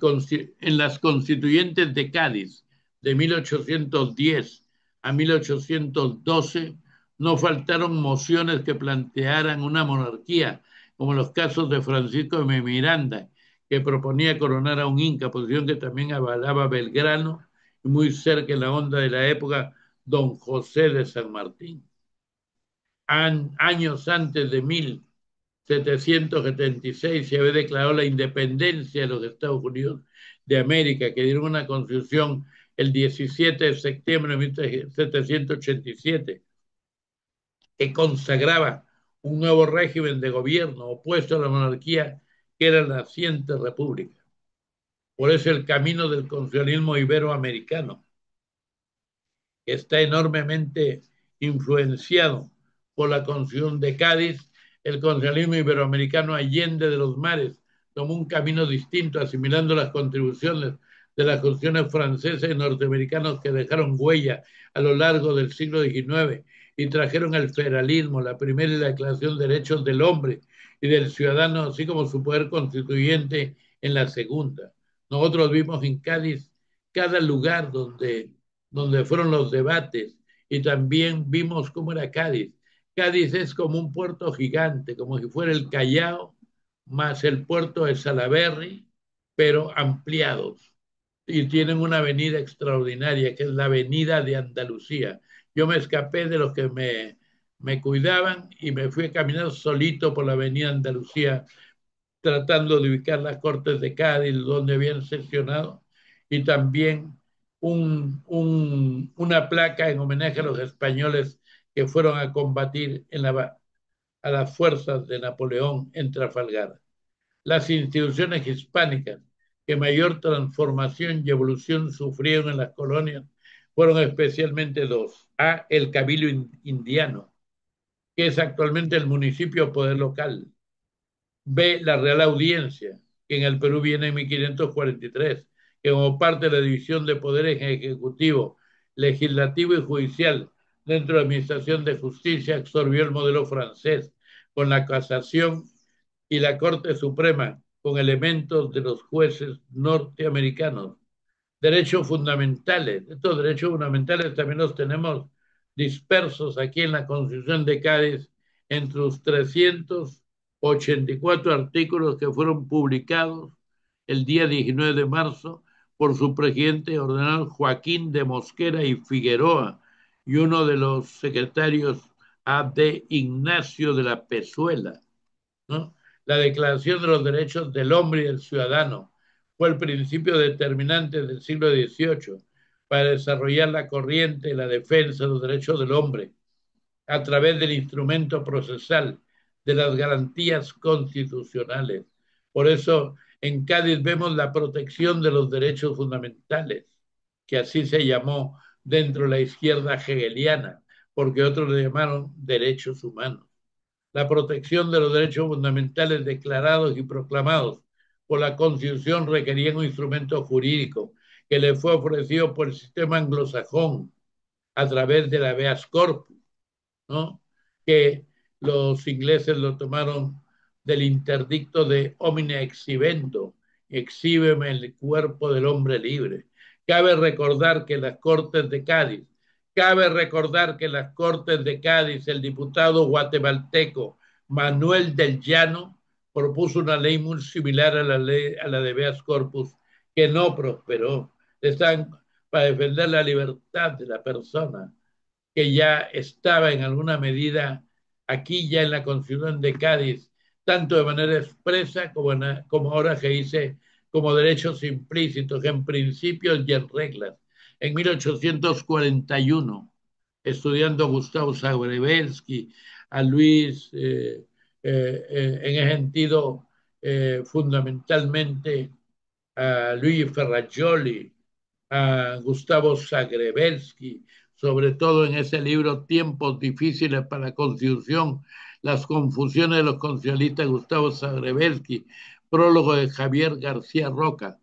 constituyentes de Cádiz de 1810 a 1812 no faltaron mociones que plantearan una monarquía, como los casos de Francisco de Miranda, que proponía coronar a un inca, posición que también avalaba Belgrano y muy cerca en la onda de la época, don José de San Martín. Años antes de 1776 se había declarado la independencia de los Estados Unidos de América, que dieron una constitución el 17 de septiembre de 1787, que consagraba un nuevo régimen de gobierno opuesto a la monarquía, que era la naciente república. Por eso el camino del constitucionalismo iberoamericano está enormemente influenciado por la Constitución de Cádiz. El constitucionalismo iberoamericano allende de los mares tomó un camino distinto, asimilando las contribuciones de las constituciones francesas y norteamericanas que dejaron huella a lo largo del siglo XIX y trajeron el federalismo, la primera y la Declaración de Derechos del Hombre y del Ciudadano, así como su poder constituyente en la segunda. Nosotros vimos en Cádiz cada lugar donde fueron los debates y también vimos cómo era Cádiz. Cádiz es como un puerto gigante, como si fuera el Callao más el puerto de Salaberry, pero ampliados. Y tienen una avenida extraordinaria, que es la Avenida de Andalucía. Yo me escapé de los que me cuidaban y me fui a caminar solito por la Avenida Andalucía tratando de ubicar las Cortes de Cádiz donde habían sesionado, y también una placa en homenaje a los españoles que fueron a combatir a las fuerzas de Napoleón en Trafalgar. Las instituciones hispánicas que mayor transformación y evolución sufrieron en las colonias fueron especialmente dos. A, el Cabildo Indiano, que es actualmente el municipio poder local. B, la Real Audiencia, que en el Perú viene en 1543, que como parte de la división de poderes ejecutivo, legislativo y judicial dentro de la Administración de Justicia absorbió el modelo francés con la casación y la Corte Suprema con elementos de los jueces norteamericanos. Derechos fundamentales. Estos derechos fundamentales también los tenemos dispersos aquí en la Constitución de Cádiz entre los 384 artículos que fueron publicados el día 19 de marzo por su presidente ordenado Joaquín de Mosquera y Figueroa y uno de los secretarios A.D. Ignacio de la Pezuela, ¿no? La Declaración de los Derechos del Hombre y del Ciudadano fue el principio determinante del siglo XVIII para desarrollar la corriente de la defensa de los derechos del hombre a través del instrumento procesal de las garantías constitucionales. Por eso en Cádiz vemos la protección de los derechos fundamentales, que así se llamó dentro de la izquierda hegeliana, porque otros le llamaron derechos humanos. La protección de los derechos fundamentales declarados y proclamados por la Constitución requería un instrumento jurídico que le fue ofrecido por el sistema anglosajón a través de la habeas corpus, ¿no? Que los ingleses lo tomaron del interdicto de homine exhibendo, exhíbeme el cuerpo del hombre libre. Cabe recordar que las Cortes de Cádiz, cabe recordar que las Cortes de Cádiz, el diputado guatemalteco Manuel del Llano propuso una ley muy similar a la ley a la de habeas corpus que no prosperó. Están para defender la libertad de la persona, que ya estaba en alguna medida aquí ya en la Constitución de Cádiz, tanto de manera expresa como ahora que dice como derechos implícitos, en principios y en reglas. En 1841, estudiando a Gustavo Zagrebelsky, a Luis, en ese sentido, fundamentalmente a Luigi Ferrajoli, a Gustavo Zagrebelsky, sobre todo en ese libro Tiempos difíciles para la Constitución, las confusiones de los constitucionalistas, Gustavo Zagrebelsky, prólogo de Javier García Roca.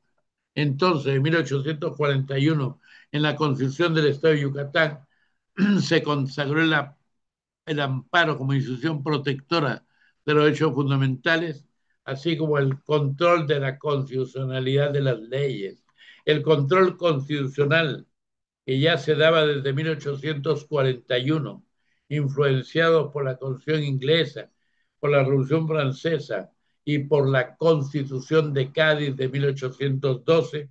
Entonces, en 1841, en la Constitución del Estado de Yucatán, se consagró el amparo como institución protectora de los derechos fundamentales, así como el control de la constitucionalidad de las leyes. El control constitucional que ya se daba desde 1841, influenciado por la Constitución inglesa, por la Revolución Francesa y por la Constitución de Cádiz de 1812,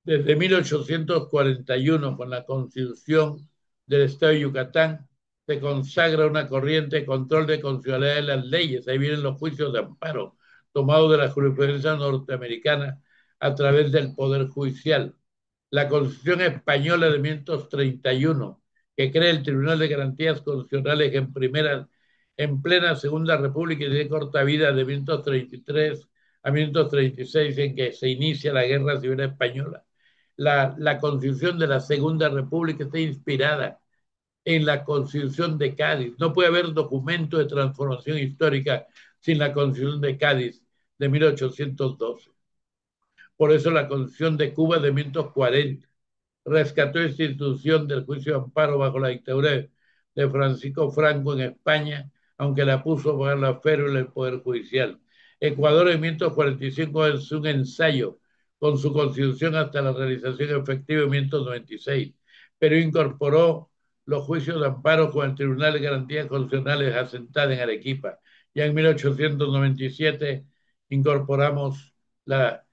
desde 1841, con la Constitución del Estado de Yucatán, se consagra una corriente de control de constitucionalidad de las leyes. Ahí vienen los juicios de amparo tomados de la jurisprudencia norteamericana a través del Poder Judicial. La Constitución Española de 1931, que crea el Tribunal de Garantías Constitucionales en plena Segunda República y de corta vida de 1933 a 1936, en que se inicia la Guerra Civil Española. La Constitución de la Segunda República está inspirada en la Constitución de Cádiz. No puede haber documento de transformación histórica sin la Constitución de Cádiz de 1812. Por eso la Constitución de Cuba de 1940 rescató esta institución del juicio de amparo bajo la dictadura de Francisco Franco en España, aunque la puso bajo la férula del Poder Judicial. Ecuador en 1945 es un ensayo con su constitución hasta la realización efectiva en 1996, pero incorporó los juicios de amparo con el Tribunal de Garantías Constitucionales asentada en Arequipa. Ya en 1897 incorporamos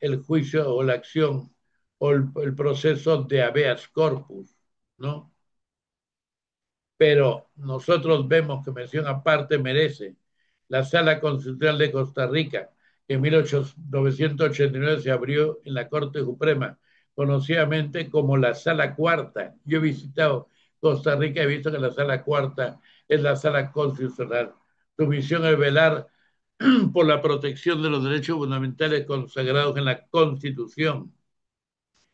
el juicio o la acción o el proceso de habeas corpus, ¿no? Pero nosotros vemos que mención aparte merece la Sala Constitucional de Costa Rica, que en 1989 se abrió en la Corte Suprema, conocidamente como la Sala Cuarta. Yo he visitado Costa Rica y he visto que la Sala Cuarta es la Sala Constitucional. Su misión es velar por la protección de los derechos fundamentales consagrados en la Constitución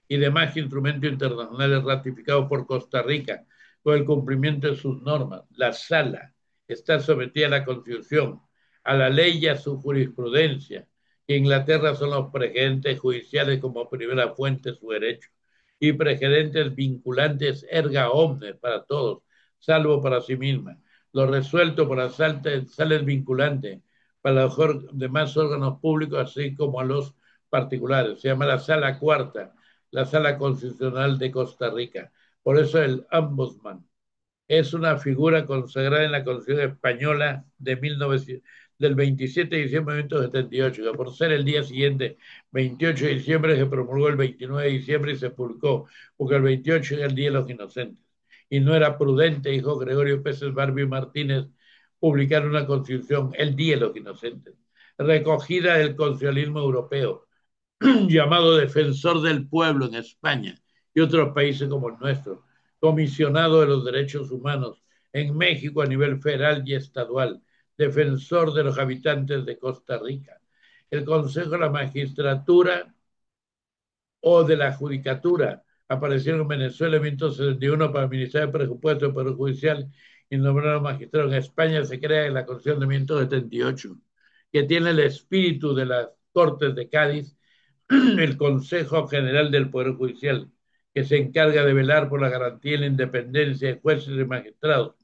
y demás instrumentos internacionales ratificados por Costa Rica con el cumplimiento de sus normas. La Sala está sometida a la Constitución, a la ley y a su jurisprudencia. Inglaterra son los precedentes judiciales como primera fuente de su derecho y precedentes vinculantes erga omnes para todos, salvo para sí misma. Lo resuelto por la sala es vinculante para los demás órganos públicos, así como a los particulares. Se llama la Sala Cuarta, la Sala Constitucional de Costa Rica. Por eso el Ombudsman es una figura consagrada en la Constitución Española de 1900, del 27 de diciembre de 1978, que por ser el día siguiente, 28 de diciembre, se promulgó el 29 de diciembre y se publicó, porque el 28 era el Día de los Inocentes. Y no era prudente, dijo Gregorio Pérez Barbie Martínez, publicar una constitución el Día de los Inocentes, recogida del constitucionalismo europeo, llamado defensor del pueblo en España y otros países como el nuestro, comisionado de los derechos humanos en México a nivel federal y estadual, defensor de los habitantes de Costa Rica. El Consejo de la Magistratura o de la Judicatura aparecieron en Venezuela en 1961 para el Ministerio de Presupuesto y Poder Judicial y nombraron magistrados. En España se crea en la Constitución de 1978, que tiene el espíritu de las Cortes de Cádiz, el Consejo General del Poder Judicial, que se encarga de velar por la garantía y la independencia de jueces y magistrados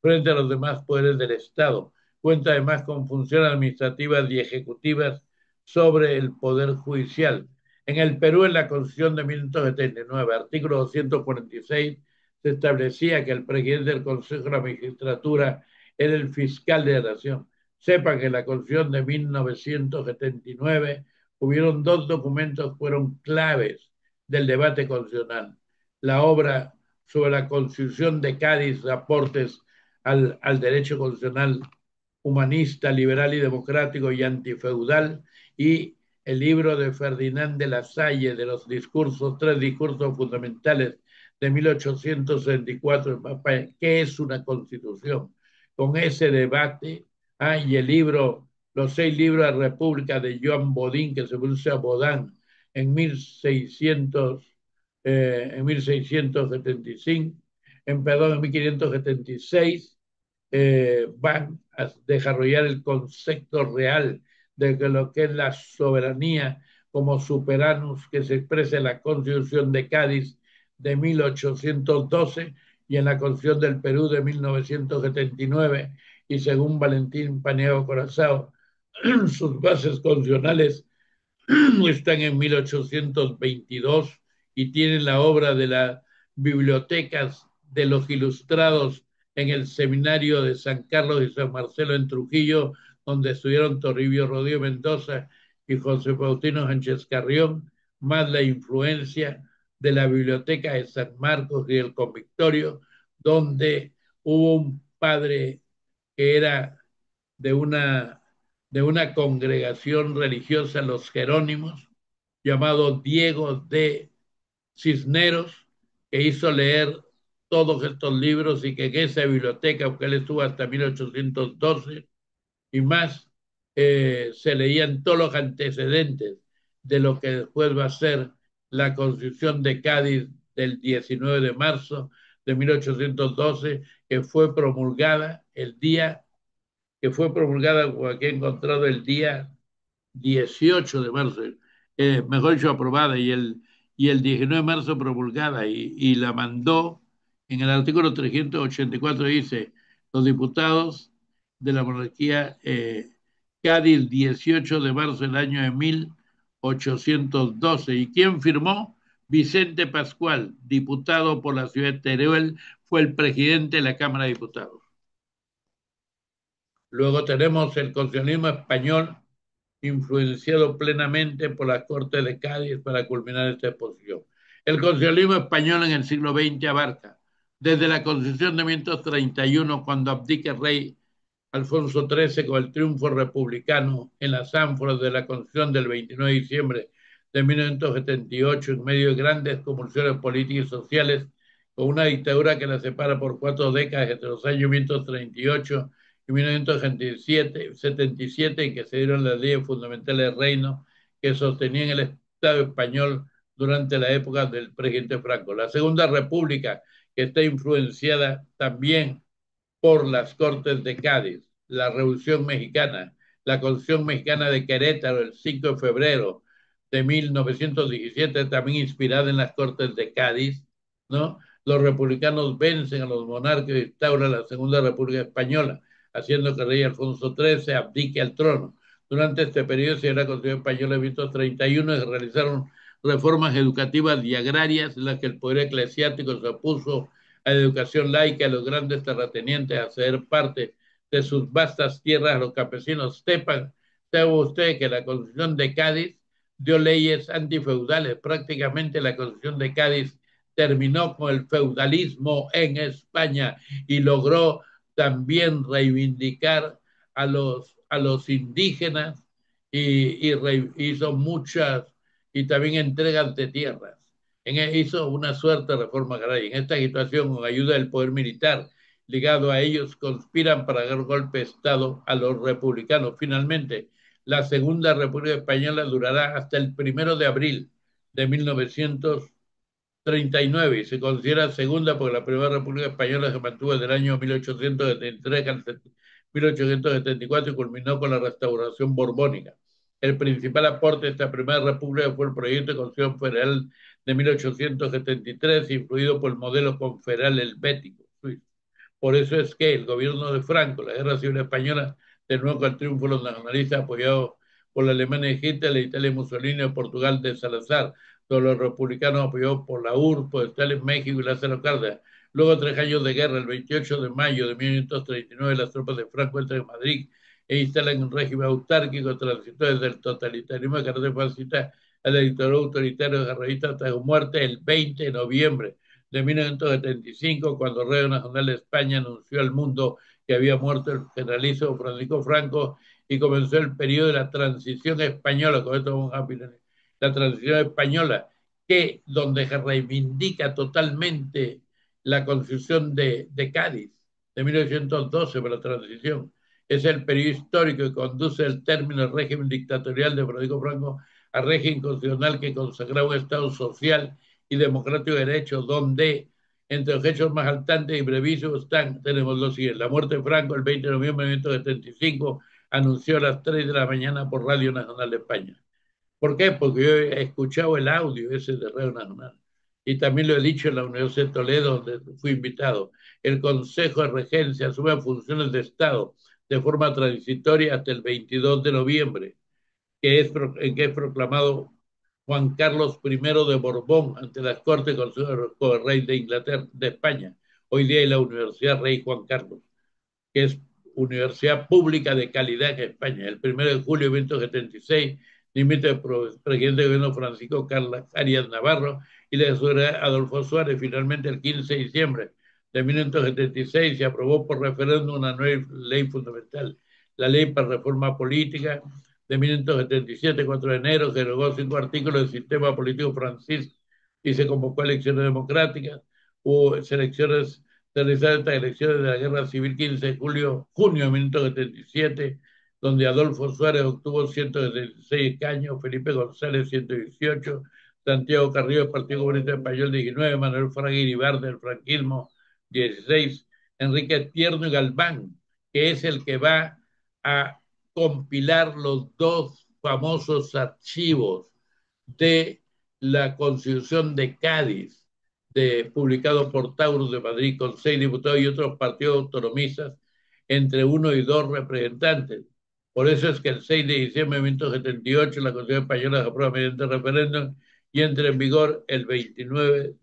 frente a los demás poderes del Estado. Cuenta además con funciones administrativas y ejecutivas sobre el Poder Judicial. En el Perú, en la Constitución de 1979, artículo 246, se establecía que el presidente del Consejo de la Magistratura era el fiscal de la Nación. Sepa que en la Constitución de 1979 hubieron dos documentos que fueron claves del debate constitucional. La obra sobre la Constitución de Cádiz, aportes al derecho constitucional humanista, liberal y democrático y antifeudal, y el libro de Ferdinand de la Salle de los discursos, tres discursos fundamentales de 1864, ¿qué es una constitución? Con ese debate, y el libro, los 6 libros de la República de Joan Bodin, que se pronuncia Bodin, en 1600, en 1675, perdón, en 1576, van a desarrollar el concepto real de que lo que es la soberanía como soberanus que se expresa en la Constitución de Cádiz de 1812 y en la Constitución del Perú de 1979, y según Valentín Paniagua Corazao, sus bases constitucionales están en 1822 y tienen la obra de las bibliotecas de los ilustrados en el seminario de San Carlos y San Marcelo en Trujillo, donde estudiaron Toribio Rodríguez Mendoza y José Faustino Sánchez Carrión, más la influencia de la biblioteca de San Marcos y el Convictorio, donde hubo un padre que era de una congregación religiosa, los Jerónimos, llamado Diego de Cisneros, que hizo leer todos estos libros y que en esa biblioteca, porque él estuvo hasta 1812 y más, se leían todos los antecedentes de lo que después va a ser la Constitución de Cádiz del 19 de marzo de 1812, que fue promulgada el día que fue promulgada, o aquí he encontrado el día 18 de marzo, mejor dicho, aprobada, y el 19 de marzo promulgada, y la mandó en el artículo 384, dice, los diputados de la monarquía, Cádiz, 18 de marzo del año de 1812. ¿Y quién firmó? Vicente Pascual, diputado por la ciudad de Teruel, fue el presidente de la Cámara de Diputados. Luego tenemos el constitucionalismo español, influenciado plenamente por la Corte de Cádiz para culminar esta exposición. El constitucionalismo español en el siglo XX abarca desde la Constitución de 1531, cuando abdica el rey Alfonso XIII con el triunfo republicano en las ánforas de la Constitución del 29 de diciembre de 1978, en medio de grandes convulsiones políticas y sociales, con una dictadura que la separa por 4 décadas entre los años 1938 y 1977, en que se dieron las leyes fundamentales del reino que sostenían el Estado español durante la época del presidente Franco. La Segunda República, que está influenciada también por las Cortes de Cádiz, la Revolución Mexicana, la Constitución Mexicana de Querétaro el 5 de febrero de 1917, también inspirada en las Cortes de Cádiz, ¿no? Los republicanos vencen a los monarcas y instauran la Segunda República Española, haciendo que el rey Alfonso XIII abdique al trono. Durante este periodo se dio la Constitución Española de 1931 y se realizaron reformas educativas y agrarias en las que el poder eclesiástico se opuso a la educación laica, a los grandes terratenientes a ceder parte de sus vastas tierras a los campesinos. Sepa usted que la Constitución de Cádiz dio leyes antifeudales. Prácticamente la Constitución de Cádiz terminó con el feudalismo en España y logró también reivindicar a los indígenas hizo muchas y también entregas de tierras. Hizo una suerte de reforma agraria. En esta situación, con ayuda del poder militar ligado a ellos, conspiran para dar golpe de Estado a los republicanos. Finalmente, la Segunda República Española durará hasta el 1 de abril de 1939 y se considera segunda porque la Primera República Española se mantuvo desde el año 1873 al 1874 y culminó con la restauración borbónica. El principal aporte de esta Primera República fue el proyecto de Constitución Federal de 1873, influido por el modelo confederal helvético suizo. Por eso es que el gobierno de Franco, la Guerra Civil Española, de nuevo con el triunfo de los nacionalistas apoyados por la Alemania de Hitler, la Italia de Mussolini y Portugal de Salazar, todos los republicanos apoyados por la URSS, por Stalin, México y Lázaro Cárdenas. Luego, 3 años de guerra, el 28 de mayo de 1939, las tropas de Franco entran en Madrid e instalan un régimen autárquico transitorio desde el totalitarismo de carácter fascista a la dictadura autoritaria de guerrillista hasta su muerte el 20 de noviembre de 1975, cuando Radio Nacional de España anunció al mundo que había muerto el generalísimo Francisco Franco y comenzó el periodo de la transición española, con esto la transición española, que donde se reivindica totalmente la Constitución de Cádiz de 1912 para la transición. Es el periodo histórico que conduce el término del régimen dictatorial de Francisco Franco al régimen constitucional que consagraba un Estado social y democrático de derecho, donde entre los hechos más saltantes y brevísimos tenemos los siguientes. La muerte de Franco el 20 de noviembre de 1975 anunció a las 3 de la mañana por Radio Nacional de España. ¿Por qué? Porque yo he escuchado el audio ese de Radio Nacional. Y también lo he dicho en la Universidad de Toledo, donde fui invitado. El Consejo de Regencia asume funciones de Estado de forma transitoria hasta el 22 de noviembre, en que es proclamado Juan Carlos I de Borbón ante las Cortes con el rey de Inglaterra, de España. Hoy día hay la Universidad Rey Juan Carlos, que es universidad pública de calidad en España. El 1 de julio de 1976 dimite el presidente de gobierno Francisco Carlos Arias Navarro y le sucederá Adolfo Suárez. Finalmente, el 15 de diciembre de 1976 se aprobó por referéndum una nueva ley fundamental, la Ley para Reforma Política de 1977, 4 de enero, se derogó 5 artículos del sistema político francés y se convocó a elecciones democráticas. Hubo elecciones realizar estas elecciones de la Guerra Civil 15 de junio de 1977, donde Adolfo Suárez obtuvo 176 escaños, Felipe González 118, Santiago Carrillo del Partido Comunista Español 19, Manuel Fraga Iribarne del franquismo 16, Enrique Tierno y Galván, que es el que va a compilar los dos famosos archivos de la Constitución de Cádiz, publicado por Taurus de Madrid, con 6 diputados y otros partidos autonomistas, entre 1 y 2 representantes. Por eso es que el 6 de diciembre de 1978 la Constitución Española se aprueba mediante referéndum y entra en vigor el 29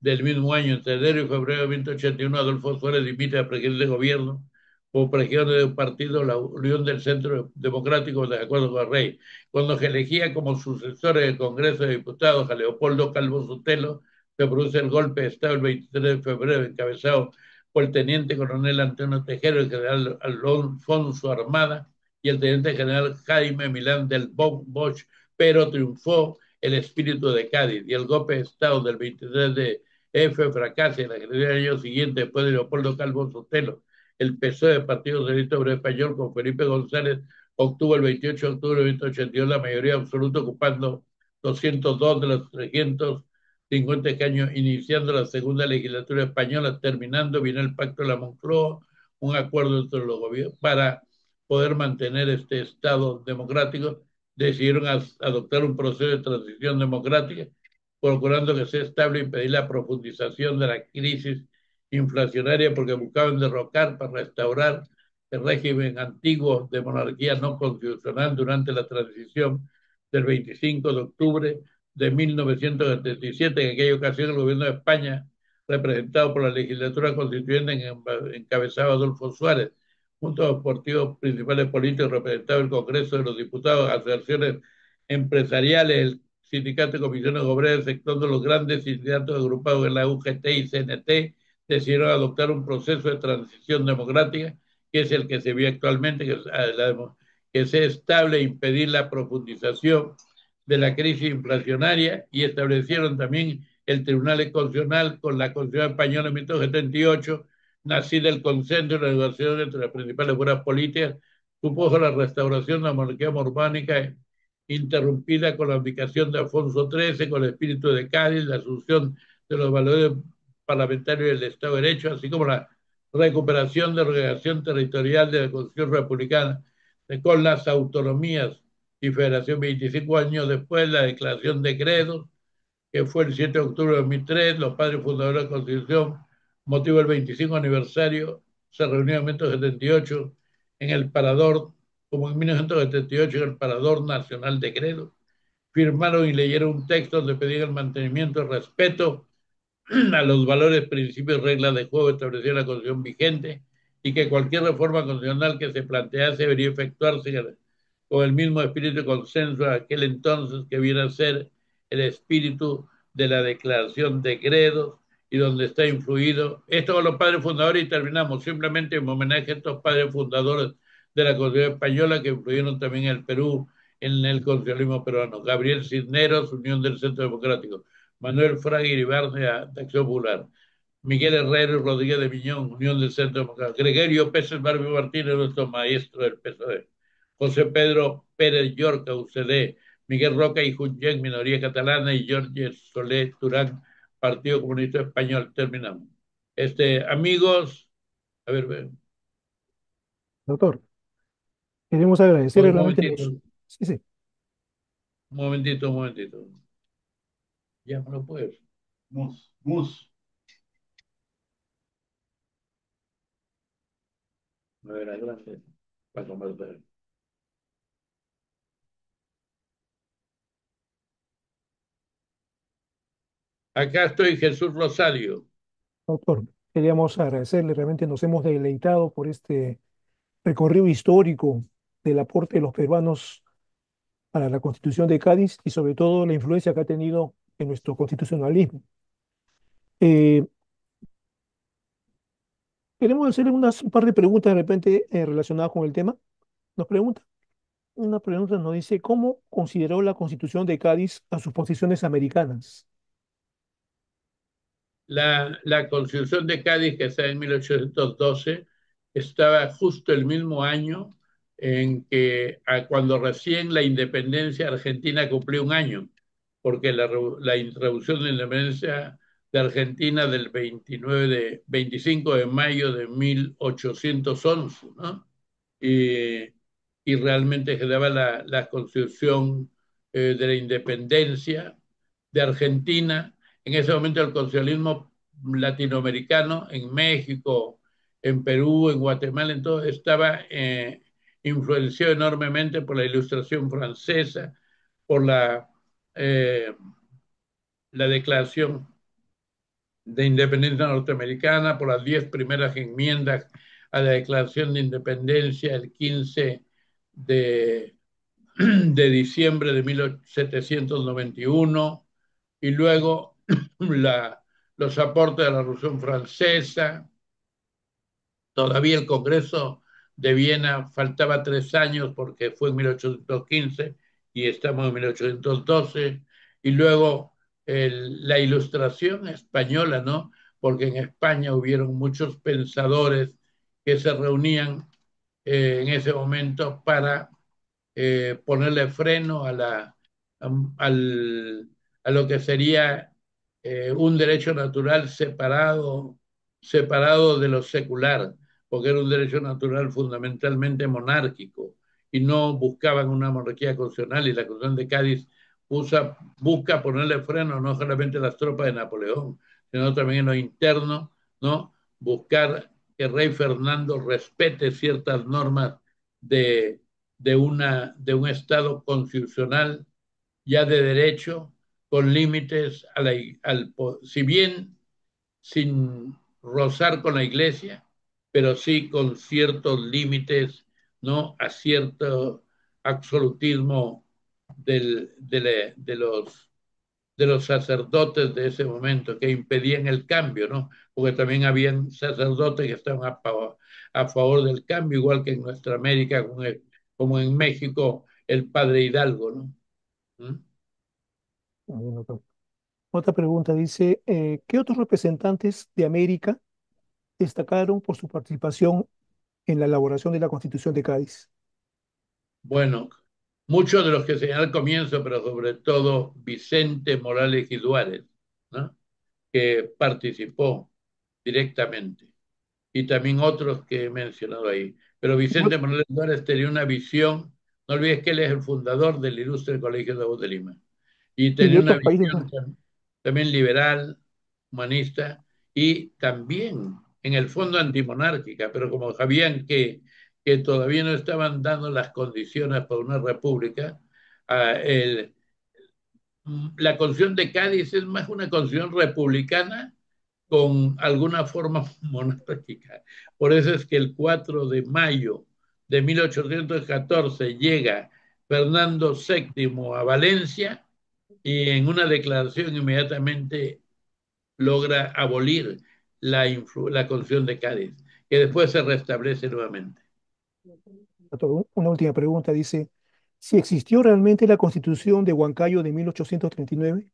del mismo año. Entre enero y febrero de 1981, Adolfo Suárez dimite a presidente de gobierno por presión de un partido, la Unión del Centro Democrático, de acuerdo con el rey. Cuando se elegía como sucesores del Congreso de Diputados a Leopoldo Calvo Sotelo, se produce el golpe de Estado el 23 de febrero, encabezado por el teniente coronel Antonio Tejero, el general Alfonso Armada y el teniente general Jaime Milán del Bosch, pero triunfó el espíritu de Cádiz y el golpe de Estado del 23 de F fracasa en la general del año siguiente después de Leopoldo Calvo Sotelo. El PSOE del Partido Socialista Obrero Español con Felipe González obtuvo el 28 de octubre de 1982 la mayoría absoluta ocupando 202 de los 350 años, iniciando la segunda legislatura española, terminando, viene el pacto de la Moncloa, un acuerdo entre los gobiernos para poder mantener este Estado democrático, decidieron adoptar un proceso de transición democrática, procurando que sea estable e impedir la profundización de la crisis inflacionaria, porque buscaban derrocar para restaurar el régimen antiguo de monarquía no constitucional durante la transición del 25 de octubre de 1977. En aquella ocasión, el gobierno de España, representado por la legislatura constituyente encabezado Adolfo Suárez, junto a los partidos principales políticos representados en el Congreso de los Diputados, asociaciones empresariales, el Sindicato de Comisiones Obreras, el sector de los grandes sindicatos agrupados en la UGT y CNT, decidieron adoptar un proceso de transición democrática, que es el que se ve actualmente, que sea estable e impedir la profundización de la crisis inflacionaria, y establecieron también el Tribunal Constitucional con la Constitución Española en 1978, nacida el consenso y la negociación entre las principales fuerzas políticas, supuso la restauración de la monarquía borbónica interrumpida con la abdicación de Alfonso XIII, con el espíritu de Cádiz, la asunción de los valores parlamentarios del Estado de Derecho, así como la recuperación de la organización territorial de la Constitución Republicana, con las autonomías y federación 25 años después, la declaración de credos, que fue el 7 de octubre de 2003, los padres fundadores de la Constitución, motivo del 25 aniversario, se reunió en 1978 en el Parador, como en 1978 en el Parador Nacional de Credos, firmaron y leyeron un texto donde pedían el mantenimiento y respeto a los valores, principios y reglas de juego establecidos en la Constitución vigente, y que cualquier reforma constitucional que se plantease debería efectuarse con el mismo espíritu de consenso de aquel entonces, que viene a ser el espíritu de la Declaración de Credos, y donde está influido esto con los padres fundadores. Y terminamos simplemente en homenaje a estos padres fundadores de la Constitución española que influyeron también en el Perú, en el constitucionalismo peruano: Gabriel Cisneros, Unión del Centro Democrático; Manuel Fraga Iribarne, de Acción Popular; Miguel Herrero y Rodríguez de Miñón, Unión del Centro Democrático; Gregorio Pérez Barbio Martínez, nuestro maestro del PSOE; José Pedro Pérez Llorca, UCD; Miguel Roca y Junyent, minoría catalana; y Jorge Solé Turán, Partido Comunista Español. Terminamos. Amigos, a ver, Doctor, queremos agradecerle un realmente momentito, los... Sí, sí, un momentito, un momentito. Ya me lo puedes. Mus. A ver, adelante. Para conversar. Acá estoy, Jesús Rosario. doctor, queríamos agradecerle, realmente nos hemos deleitado por este recorrido histórico del aporte de los peruanos para la Constitución de Cádiz y sobre todo la influencia que ha tenido en nuestro constitucionalismo. Eh, Queremos hacerle un par de preguntas de repente relacionadas con el tema. Nos pregunta, una pregunta nos dice, ¿cómo consideró la Constitución de Cádiz a sus posiciones americanas? La Constitución de Cádiz, que está en 1812, estaba justo el mismo año en que, cuando recién la independencia argentina cumplió un año, porque la revolución de independencia de Argentina del 25 de mayo de 1811, ¿no? Y, y realmente quedaba la constitución de la independencia de Argentina. En ese momento el socialismo latinoamericano, en México, en Perú, en Guatemala, en todo, estaba influenciado enormemente por la Ilustración francesa, por la Declaración de Independencia norteamericana, por las 10 primeras enmiendas a la Declaración de Independencia el 15 de, de diciembre de 1791, y luego los aportes de la Revolución Francesa, Todavía el Congreso de Viena faltaba 3 años porque fue en 1815 y estamos en 1812. Y luego la Ilustración española, ¿no? Porque en España hubieron muchos pensadores que se reunían en ese momento para ponerle freno a, al- a lo que sería un derecho natural separado de lo secular, porque era un derecho natural fundamentalmente monárquico y no buscaban una monarquía constitucional y la Constitución de Cádiz busca ponerle freno no solamente a las tropas de Napoleón, sino también en lo interno, ¿no? Buscar que el rey Fernando respete ciertas normas de, de un Estado constitucional ya de derecho, con límites si bien sin rozar con la iglesia, pero sí con ciertos límites, ¿no? A cierto absolutismo de los sacerdotes de ese momento que impedían el cambio, ¿no? Porque también habían sacerdotes que estaban a favor del cambio, igual que en nuestra América, como en México, el padre Hidalgo, ¿no? ¿Mm? Bueno, otra pregunta dice, ¿qué otros representantes de América destacaron por su participación en la elaboración de la Constitución de Cádiz? Bueno, muchos de los que señalé al comienzo, pero sobre todo Vicente Morales y Duárez, ¿no? Que participó directamente, y también otros que he mencionado ahí. Pero Igual, Vicente Morales Duárez tenía una visión, no olvides que él es el fundador del Ilustre Colegio de Voz de Lima, y y de tenía una otros países visión más. también liberal, humanista, y también en el fondo antimonárquica, pero como sabían que todavía no estaban dando las condiciones para una república, ah, la Constitución de Cádiz es más una constitución republicana con alguna forma monárquica. Por eso es que el 4 de mayo de 1814 llega Fernando VII a Valencia y en una declaración inmediatamente logra abolir la Constitución de Cádiz, que después se restablece nuevamente. Una última pregunta dice, si existió realmente la Constitución de Huancayo de 1839.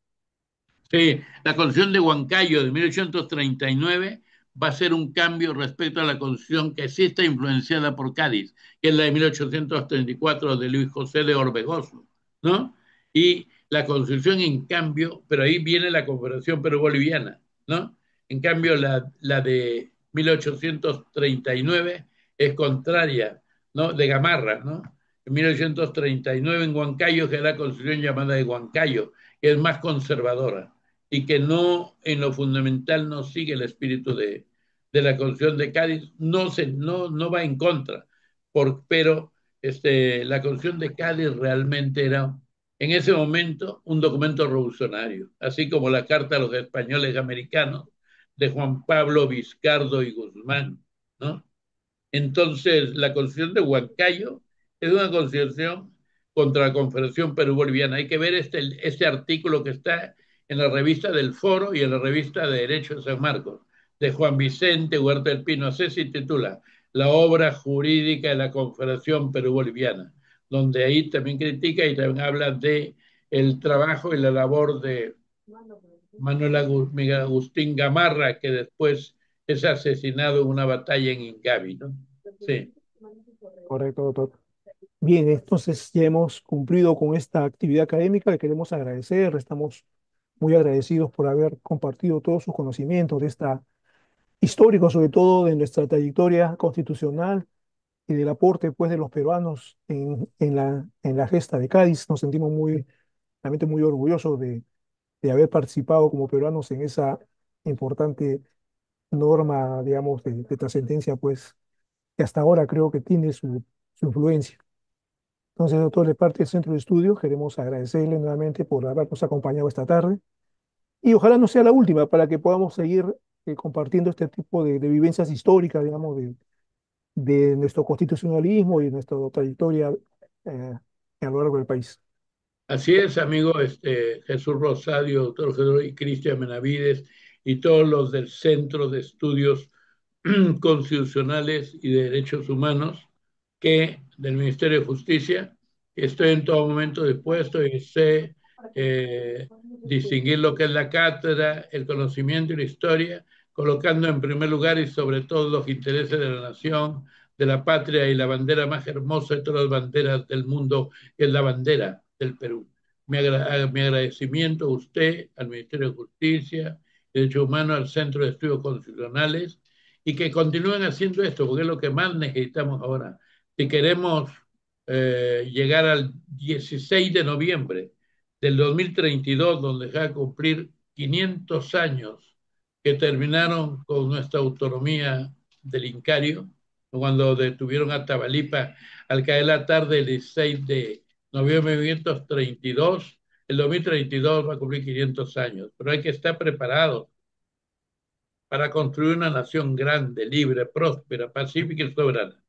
Sí, la Constitución de Huancayo de 1839 va a ser un cambio respecto a la Constitución que sí está influenciada por Cádiz, que es la de 1834 de Luis José de Orbegoso, ¿no? Y la Constitución, en cambio, pero ahí viene la Confederación Perú-Boliviana, ¿no? En cambio, la de 1839 es contraria, ¿no? De Gamarra, ¿no? En 1839 en Huancayo, que es la Constitución llamada de Huancayo, que es más conservadora y que no, en lo fundamental, no sigue el espíritu de la Constitución de Cádiz, no va en contra, pero la Constitución de Cádiz realmente era, en ese momento, un documento revolucionario, así como la Carta a los Españoles Americanos de Juan Pablo Vizcardo y Guzmán, ¿no? Entonces, la Constitución de Huancayo es una constitución contra la Confederación Perú-Boliviana. Hay que ver este artículo que está en la revista del Foro y en la revista de Derecho de San Marcos, de Juan Vicente Huerta del Pino. Así se titula La obra jurídica de la Confederación Perú-Boliviana, donde ahí también critica y también habla de el trabajo y la labor de Miguel Agustín Gamarra, que después es asesinado en una batalla en Ingavi, ¿no? Sí, Correcto, doctor. Bien, entonces ya hemos cumplido con esta actividad académica. Le queremos agradecer. Estamos muy agradecidos por haber compartido todos sus conocimientos de esta histórico, sobre todo de nuestra trayectoria constitucional y del aporte pues, de los peruanos en la gesta de Cádiz. Nos sentimos realmente muy orgullosos de haber participado como peruanos en esa importante norma, digamos, de trascendencia, pues, que hasta ahora creo que tiene su influencia. Entonces, doctor, de parte del Centro de Estudios, queremos agradecerle nuevamente por habernos acompañado esta tarde y ojalá no sea la última para que podamos seguir compartiendo este tipo de vivencias históricas, digamos, de nuestro constitucionalismo y nuestra trayectoria a lo largo del país. así es, amigo Jesús Rosario, doctor Fedor y Cristian Menavides y todos los del Centro de Estudios Constitucionales y de Derechos Humanos que del Ministerio de Justicia. Estoy en todo momento dispuesto y sé distinguir lo que es la cátedra, el conocimiento y la historia, colocando en primer lugar y sobre todo los intereses de la nación, de la patria y la bandera más hermosa de todas las banderas del mundo, que es la bandera del Perú. Mi agradecimiento a usted, al Ministerio de Justicia, Derechos Humanos, al Centro de Estudios Constitucionales, y que continúen haciendo esto, porque es lo que más necesitamos ahora. Si queremos llegar al 16 de noviembre del 2032, donde se va a cumplir 500 años que terminaron con nuestra autonomía del Incario, cuando detuvieron a Tabalipa al caer la tarde del 16 de noviembre de 1932, el 2032 va a cumplir 500 años, pero hay que estar preparados para construir una nación grande, libre, próspera, pacífica y soberana.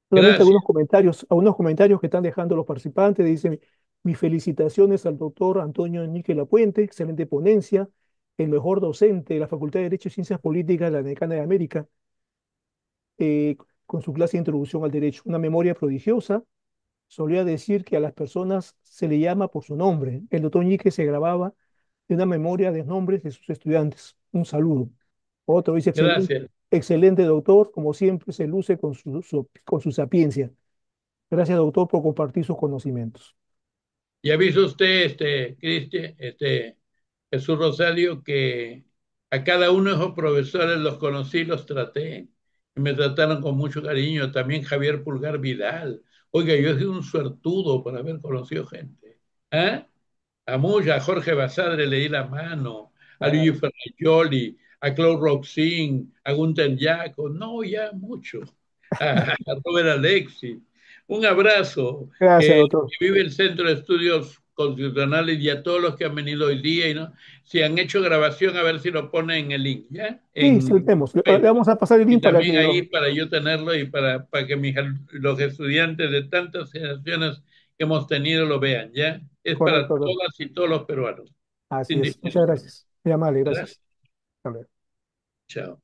Solamente Gracias. algunos comentarios que están dejando los participantes. Dicen, mis felicitaciones al doctor Antonio Enrique Lapuente, excelente ponencia, el mejor docente de la Facultad de Derecho y Ciencias Políticas de la Decana de América, con su clase de introducción al derecho. Una memoria prodigiosa. Solía decir que a las personas se le llama por su nombre. El doctor Ñique se grababa de una memoria de nombres de sus estudiantes. Un saludo. Otro dice, excelente, Gracias. excelente doctor, como siempre se luce con con su sapiencia. Gracias, doctor, por compartir sus conocimientos. Y avisa usted, Cristian, Jesús Rosario, que a cada uno de esos profesores los conocí, los traté, y me trataron con mucho cariño. También Javier Pulgar Vidal. Oiga, yo soy un suertudo por haber conocido gente. ¿Ah? A mucha, a Jorge Basadre le di la mano, a Luigi Claro. Ferrajoli, a Claude Roxin, a Gunther Jaco, no, ya mucho, a Robert Alexis. Un abrazo, Gracias, doctor. que vive el Centro de Estudios Constitucionales y a todos los que han venido hoy día y no, si han hecho grabación, a ver si lo ponen en el link, ¿ya? Sí, En saltemos. Le Facebook. vamos a pasar el Y link para también que ahí lo... para yo tenerlo y para que los estudiantes de tantas generaciones que hemos tenido lo vean, ¿ya? Es para Correcto, doctor. todas y todos los peruanos, Así sin es. Muchas distinción. gracias. Muy amable, gracias. Gracias. Hasta luego. Chao.